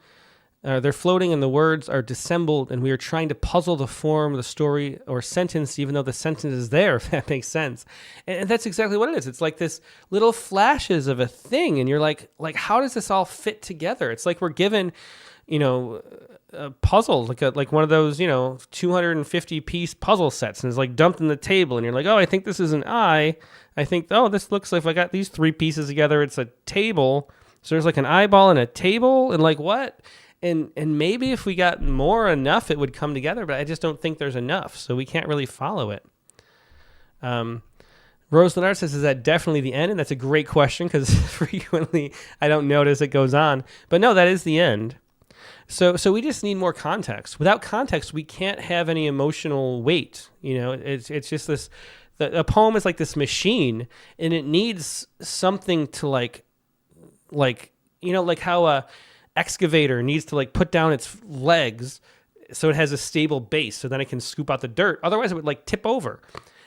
[SPEAKER 1] and the words are dissembled, and we are trying to puzzle the form, the story, or sentence, even though the sentence is there, if that makes sense. And that's exactly what it is. It's like this little flashes of a thing, and you're like how does this all fit together? It's like we're given, a puzzle, like one of those, 250-piece puzzle sets, and it's like dumped on the table, and you're like, oh, I think this is an eye. I think, oh, this looks like if I got these three pieces together, it's a table. So there's like an eyeball and a table, and like what? And maybe if we got more enough, it would come together, but I just don't think there's enough, so we can't really follow it. Rose Leonard says, is that definitely the end? And that's a great question, because frequently I don't notice it goes on. But no, that is the end. So we just need more context. Without context, we can't have any emotional weight. It's just this, a poem is like this machine, and it needs something to like how a excavator needs to like put down its legs so it has a stable base so then it can scoop out the dirt. Otherwise it would like tip over.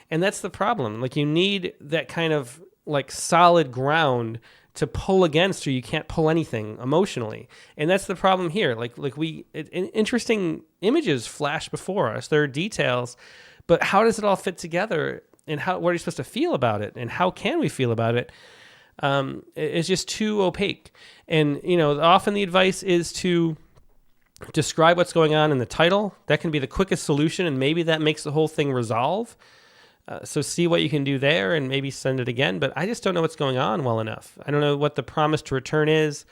[SPEAKER 1] And that's the problem. Like you need that kind of like solid ground to pull against, or you can't pull anything emotionally. And that's the problem here. Interesting images flash before us. There are details, but how does it all fit together? And what are you supposed to feel about it? And how can we feel about it? It's just too opaque. And, often the advice is to describe what's going on in the title. That can be the quickest solution, and maybe that makes the whole thing resolve. So see what you can do there and maybe send it again. But I just don't know what's going on well enough. I don't know what the promise to return is,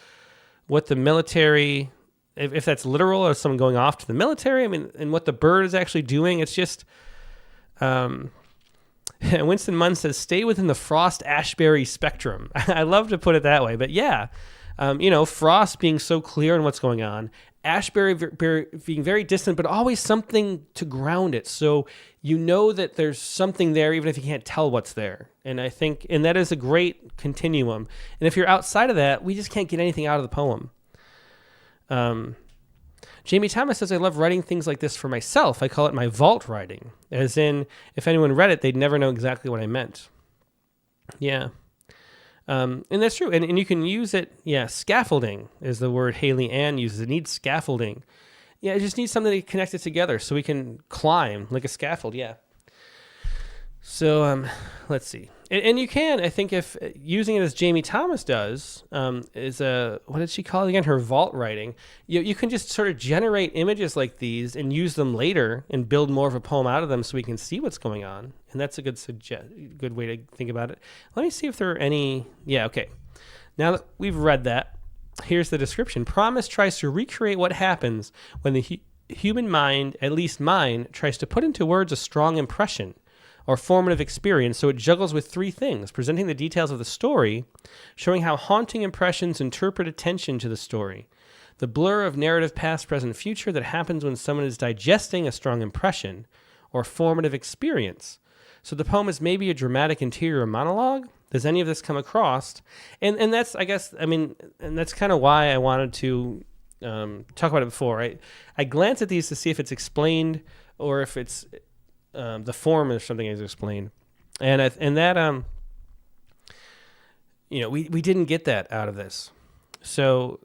[SPEAKER 1] what the military, if that's literal or someone going off to the military, and what the bird is actually doing. It's just... Winston Munn says, stay within the Frost-Ashbury spectrum. I love to put it that way. But yeah, Frost being so clear in what's going on, Ashbury being very distant, but always something to ground it. So that there's something there, even if you can't tell what's there. And I think, and that is a great continuum. And if you're outside of that, we just can't get anything out of the poem. Jamie Thomas says, I love writing things like this for myself. I call it my vault writing, as in, if anyone read it, they'd never know exactly what I meant. Yeah. And that's true. And you can use it. Yeah. Scaffolding is the word Haley Ann uses. It needs scaffolding. Yeah. It just needs something to connect it together so we can climb like a scaffold. Yeah. So let's see. And you can, I think, if using it as Jamie Thomas does, is what did she call it again? Her vault writing. You can just sort of generate images like these and use them later and build more of a poem out of them so we can see what's going on. And that's a good way to think about it. Let me see if there are any. Yeah, okay. Now that we've read that, here's the description. Promise tries to recreate what happens when the human mind, at least mine, tries to put into words a strong impression or formative experience, so it juggles with three things: presenting the details of the story, showing how haunting impressions interpret attention to the story, the blur of narrative past, present, future that happens when someone is digesting a strong impression or formative experience. So the poem is maybe a dramatic interior monologue. Does any of this come across? And that's, I guess, and that's kind of why I wanted to talk about it before. I glance at these to see if it's explained or if it's the form or something is explained, and that we didn't get that out of this, so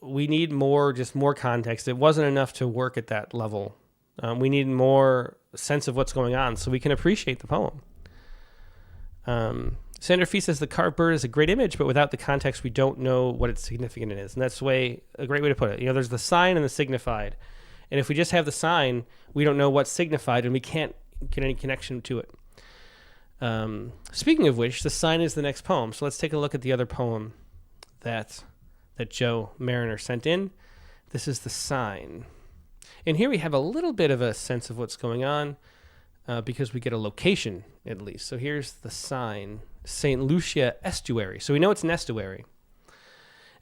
[SPEAKER 1] we need more context. It wasn't enough to work at that level. We need more sense of what's going on so we can appreciate the poem. Sandra Fee says the carved bird is a great image, but without the context, we don't know what its significance is, and that's a great way to put it. There's the sign and the signified. And if we just have the sign, we don't know what's signified, and we can't get any connection to it. Speaking of which, the sign is the next poem. So let's take a look at the other poem that Joe Mariner sent in. This is the sign. And here we have a little bit of a sense of what's going on because we get a location, at least. So here's the sign, St. Lucia Estuary. So we know it's an estuary.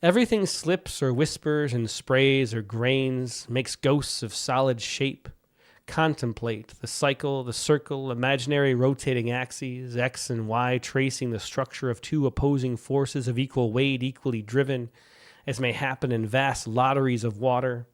[SPEAKER 1] Everything slips or whispers and sprays or grains, makes ghosts of solid shape. Contemplate the cycle, the circle, imaginary rotating axes, X and Y, tracing the structure of two opposing forces of equal weight, equally driven, as may happen in vast lotteries of water.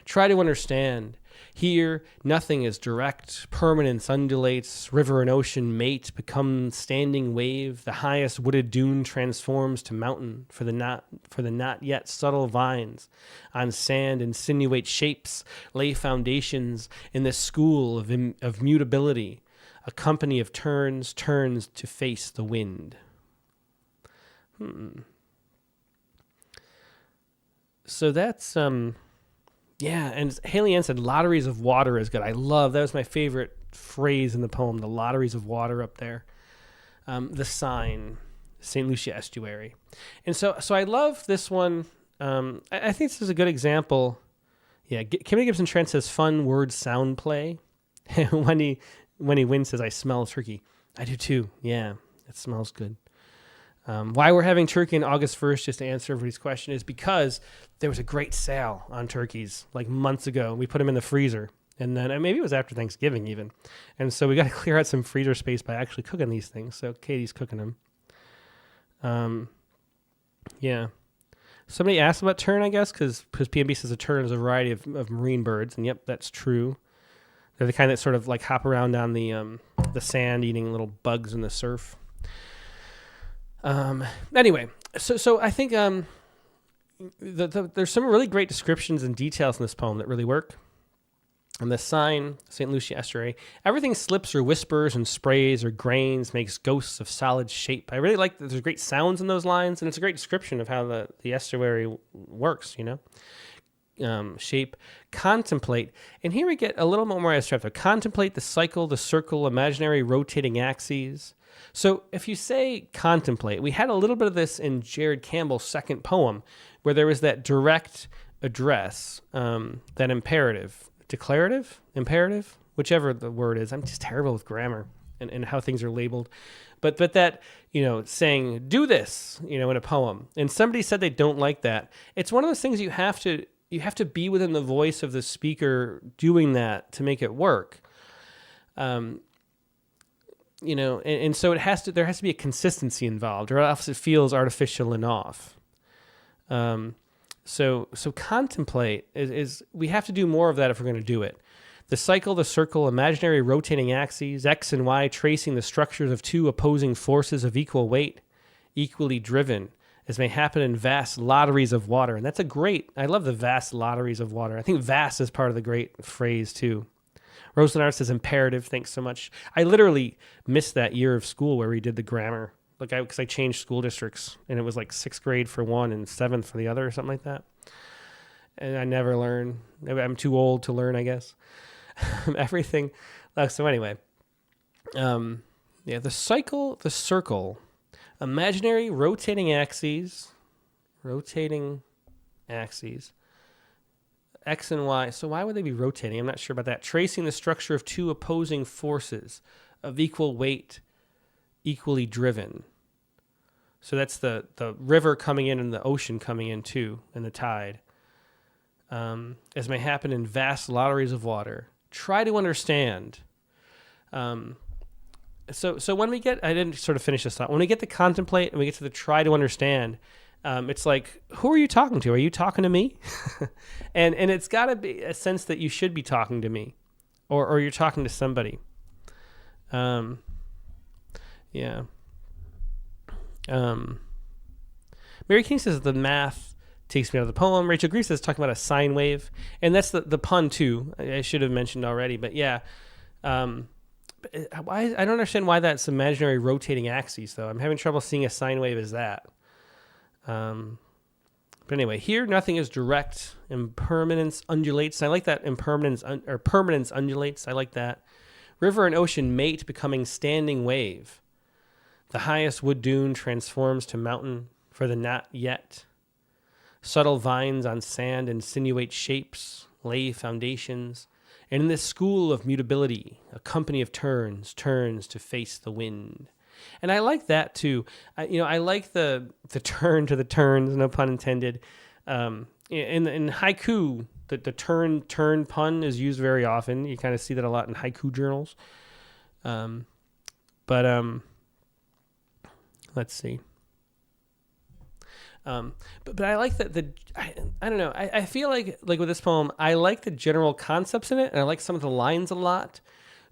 [SPEAKER 1] Try to understand. Here, nothing is direct. Permanence undulates. River and ocean mate, become standing wave. The highest wooded dune transforms to mountain. For the not yet subtle vines on sand insinuate shapes, lay foundations in the school of mutability. A company of turns to face the wind. So that's yeah, and Haley Ann said lotteries of water is good. I love, that was my favorite phrase in the poem, the lotteries of water up there. The sign, St. Lucia Estuary. And so I love this one. I think this is a good example. Yeah, Kimmy Gibson Trent says fun word sound play. when he wins says, I smell turkey. I do too. Yeah, it smells good. Why we're having turkey on August 1st, just to answer everybody's question, is because there was a great sale on turkeys like months ago. We put them in the freezer, and then maybe it was after Thanksgiving even. And so we got to clear out some freezer space by actually cooking these things. So Katie's cooking them. Yeah. Somebody asked about tern, I guess, because PNB says a tern is a variety of marine birds, and yep, that's true. They're the kind that sort of like hop around on the sand, eating little bugs in the surf. Anyway, so I think there's some really great descriptions and details in this poem that really work. And the sign, St. Lucia Estuary, everything slips or whispers and sprays or grains, makes ghosts of solid shape. I really like that there's great sounds in those lines, and it's a great description of how the estuary works, shape, contemplate. And here we get a little bit more abstract. Contemplate the cycle, the circle, imaginary rotating axes. So if you say contemplate, we had a little bit of this in Jared Campbell's second poem, where there was that direct address, that imperative, declarative, imperative, whichever the word is. I'm just terrible with grammar and how things are labeled. But that, saying, do this, in a poem. And somebody said they don't like that. It's one of those things you have to be within the voice of the speaker doing that to make it work. And so there has to be a consistency involved, or else it feels artificial and off. So contemplate is we have to do more of that if we're going to do it. The cycle, the circle, imaginary rotating axes, X and Y tracing the structures of two opposing forces of equal weight, equally driven, as may happen in vast lotteries of water. And that's I love the vast lotteries of water. I think vast is part of the great phrase too. Rosenart says imperative, thanks so much. I literally missed that year of school where we did the grammar, because I changed school districts, and it was like 6th grade for one and 7th for the other or something like that. And I never learned. I'm too old to learn, I guess. Everything. So anyway, the cycle, the circle, imaginary rotating axes, X and Y. So why would they be rotating? I'm not sure about that. Tracing the structure of two opposing forces of equal weight, equally driven. So that's the river coming in and the ocean coming in too, and the tide. As may happen in vast lotteries of water. Try to understand. So when we get, I didn't sort of finish this thought. When we get to contemplate and we get to the try to understand, it's like, who are you talking to? Are you talking to me? and it's got to be a sense that you should be talking to me, or you're talking to somebody. Yeah. Mary King says the math takes me out of the poem. Rachel Greaves is talking about a sine wave, and that's the pun too. I should have mentioned already, but yeah. I don't understand why that's imaginary rotating axes, though. I'm having trouble seeing a sine wave as that. But anyway, here nothing is direct. Impermanence undulates. I like that. Impermanence or permanence undulates. I like that. River and ocean mate, becoming standing wave. The highest wood dune transforms to mountain for the not yet. Subtle vines on sand insinuate shapes, lay foundations. And in this school of mutability, a company of turns to face the wind. And I like that too. I like the turn to the turns, no pun intended. In haiku, the turn pun is used very often. You kind of see that a lot in haiku journals. Let's see. But I like that I don't know. I feel like with this poem, I like the general concepts in it, and I like some of the lines a lot.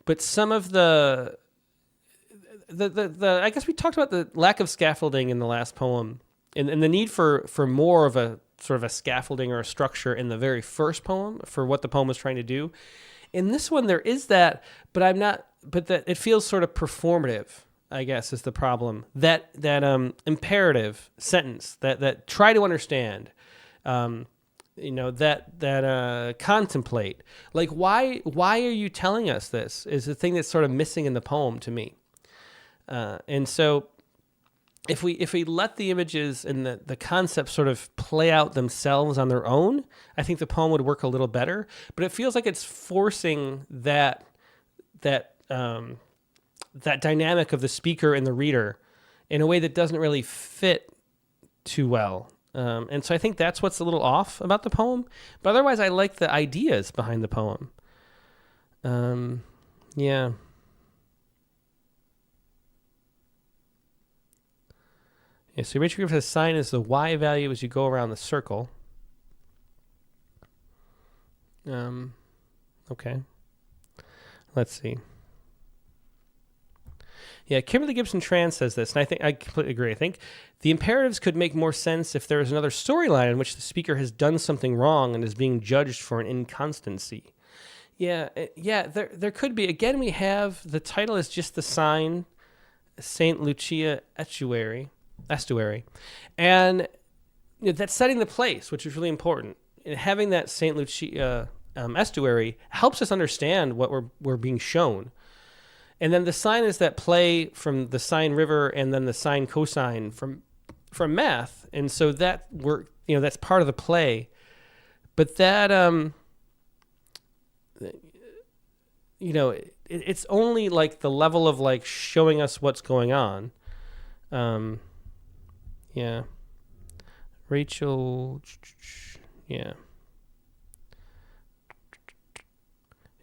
[SPEAKER 1] But some of the I guess we talked about the lack of scaffolding in the last poem, and the need for more of a sort of a scaffolding or a structure in the very first poem for what the poem was trying to do. In this one, there is that, but that it feels sort of performative, I guess, is the problem. That imperative sentence that try to understand, that contemplate. Like, why are you telling us this? Is the thing that's sort of missing in the poem to me. And so, if we let the images and the concepts sort of play out themselves on their own, I think the poem would work a little better. But it feels like it's forcing that dynamic of the speaker and the reader in a way that doesn't really fit too well. And so I think that's what's a little off about the poem. But otherwise, I like the ideas behind the poem. Yeah. Yeah, so Rachel Griffith says sine is the y value as you go around the circle. Okay. Let's see. Yeah, Kimberly Gibson Tran says this, and I completely agree. I think the imperatives could make more sense if there is another storyline in which the speaker has done something wrong and is being judged for an inconstancy. Yeah, there could be. Again, we have the title is just the sign, St. Lucia Estuary, and that's setting the place, which is really important. And having that St. Lucia estuary helps us understand what we're being shown. And then the sine is that play from the sine river and then the sine cosine from math. And so that that's part of the play. But that, it's only like the level of like showing us what's going on. Yeah. Rachel, yeah.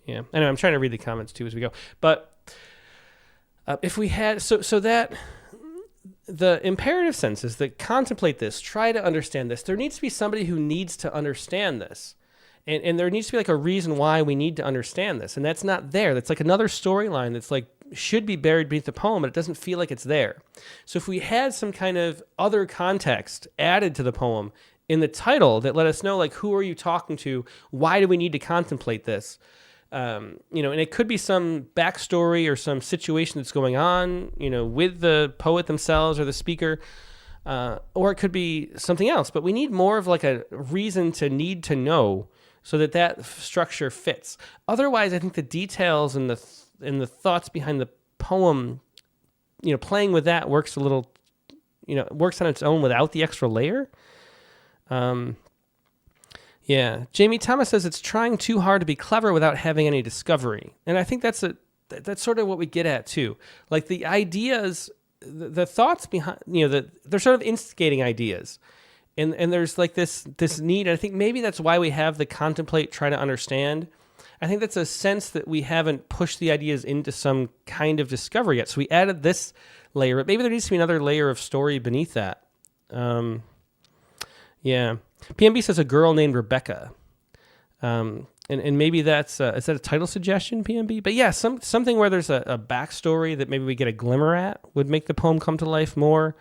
[SPEAKER 1] Yeah. Anyway, I'm trying to read the comments too as we go. But if we had, so that the imperative sense is that contemplate this, try to understand this. There needs to be somebody who needs to understand this. And there needs to be like a reason why we need to understand this. And that's not there. That's like another storyline that's like should be buried beneath the poem, but it doesn't feel like it's there. So if we had some kind of other context added to the poem in the title that let us know, like, who are you talking to? Why do we need to contemplate this? And it could be some backstory or some situation that's going on, with the poet themselves or the speaker, or it could be something else. But we need more of like a reason to need to know so that structure fits. Otherwise, I think the details and the thoughts behind the poem, playing with that works a little, works on its own without the extra layer. Yeah. Jamie Thomas says it's trying too hard to be clever without having any discovery. And I think that's sort of what we get at too. Like the ideas, the thoughts behind, they're sort of instigating ideas. And there's like this need. And I think maybe that's why we have the contemplate, try to understand. I think that's a sense that we haven't pushed the ideas into some kind of discovery yet. So we added this layer, but maybe there needs to be another layer of story beneath that. Yeah. PMB says a girl named Rebecca. And maybe that's, is that a title suggestion, PMB? But yeah, something where there's a backstory that maybe we get a glimmer at would make the poem come to life more.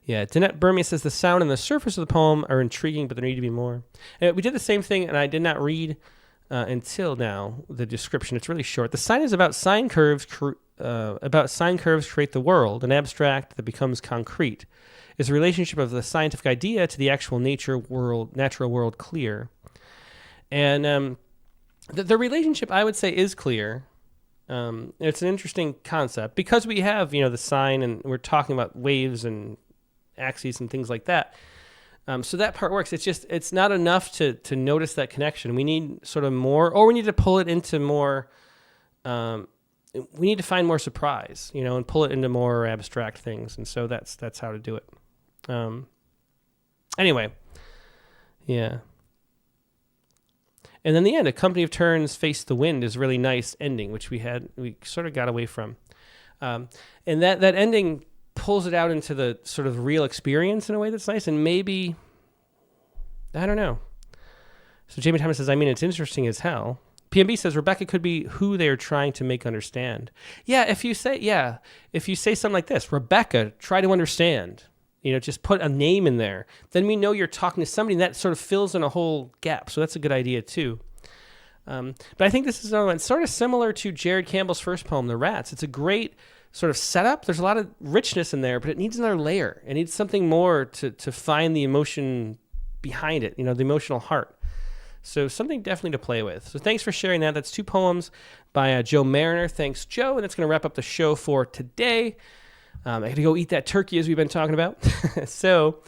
[SPEAKER 1] Yeah, Danette Burmese says the sound and the surface of the poem are intriguing, but there need to be more. And we did the same thing, and I did not read until now the description. It's really short. The sign is about sine curves create the world, an abstract that becomes concrete. Is the relationship of the scientific idea to the actual natural world clear? And the relationship, I would say, is clear. It's an interesting concept because we have, the sign, and we're talking about waves and axes and things like that. So that part works. It's not enough to notice that connection. We need sort of more, or we need to pull it into more. We need to find more surprise, and pull it into more abstract things. And so that's how to do it. Anyway, yeah. And then the end, a company of turns face the wind is a really nice ending, which we sort of got away from. And that ending pulls it out into the sort of real experience in a way that's nice. And maybe, I don't know. So Jamie Thomas says, it's interesting as hell. PMB says Rebecca could be who they are trying to make understand. Yeah, if you say something like this, Rebecca, try to understand. Just put a name in there. Then we know you're talking to somebody, and that sort of fills in a whole gap. So that's a good idea too. But I think this is another one sort of similar to Jared Campbell's first poem, The Rats. It's a great sort of setup. There's a lot of richness in there, but it needs another layer. It needs something more to find the emotion behind it, the emotional heart. So something definitely to play with. So thanks for sharing that. That's two poems by Joe Mariner. Thanks, Joe. And that's going to wrap up the show for today. I got to go eat that turkey as we've been talking about. So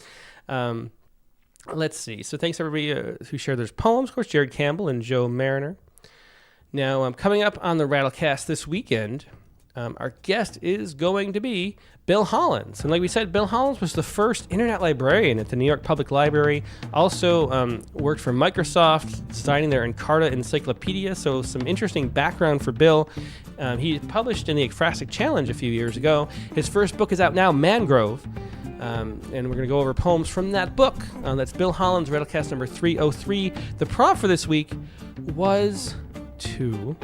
[SPEAKER 1] let's see. So thanks everybody who shared those poems. Of course, Jared Campbell and Joe Mariner. Now, coming up on the Rattlecast this weekend, our guest is going to be Bill Hollins. And like we said, Bill Hollins was the first internet librarian at the New York Public Library. Also worked for Microsoft, designing their Encarta Encyclopedia. So some interesting background for Bill. He published in the Ekphrastic Challenge a few years ago. His first book is out now, Mangrove. And we're going to go over poems from that book. That's Bill Hollins, Rattlecast number 303. The prompt for this week was to...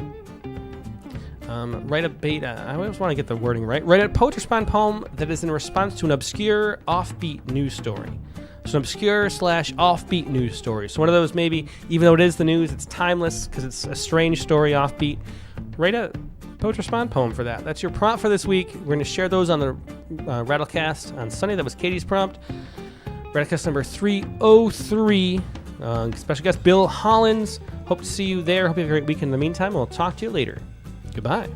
[SPEAKER 1] write a beta. I always want to get the wording right. Write a poetry respond poem that is in response to an obscure, offbeat news story. So an obscure / offbeat news story. So one of those maybe, even though it is the news, it's timeless because it's a strange story, offbeat. Write a poetry respond poem for that. That's your prompt for this week. We're going to share those on the Rattlecast on Sunday. That was Katie's prompt. Rattlecast number 303. Special guest Bill Hollins. Hope to see you there. Hope you have a great weekend in the meantime. We'll talk to you later. Goodbye.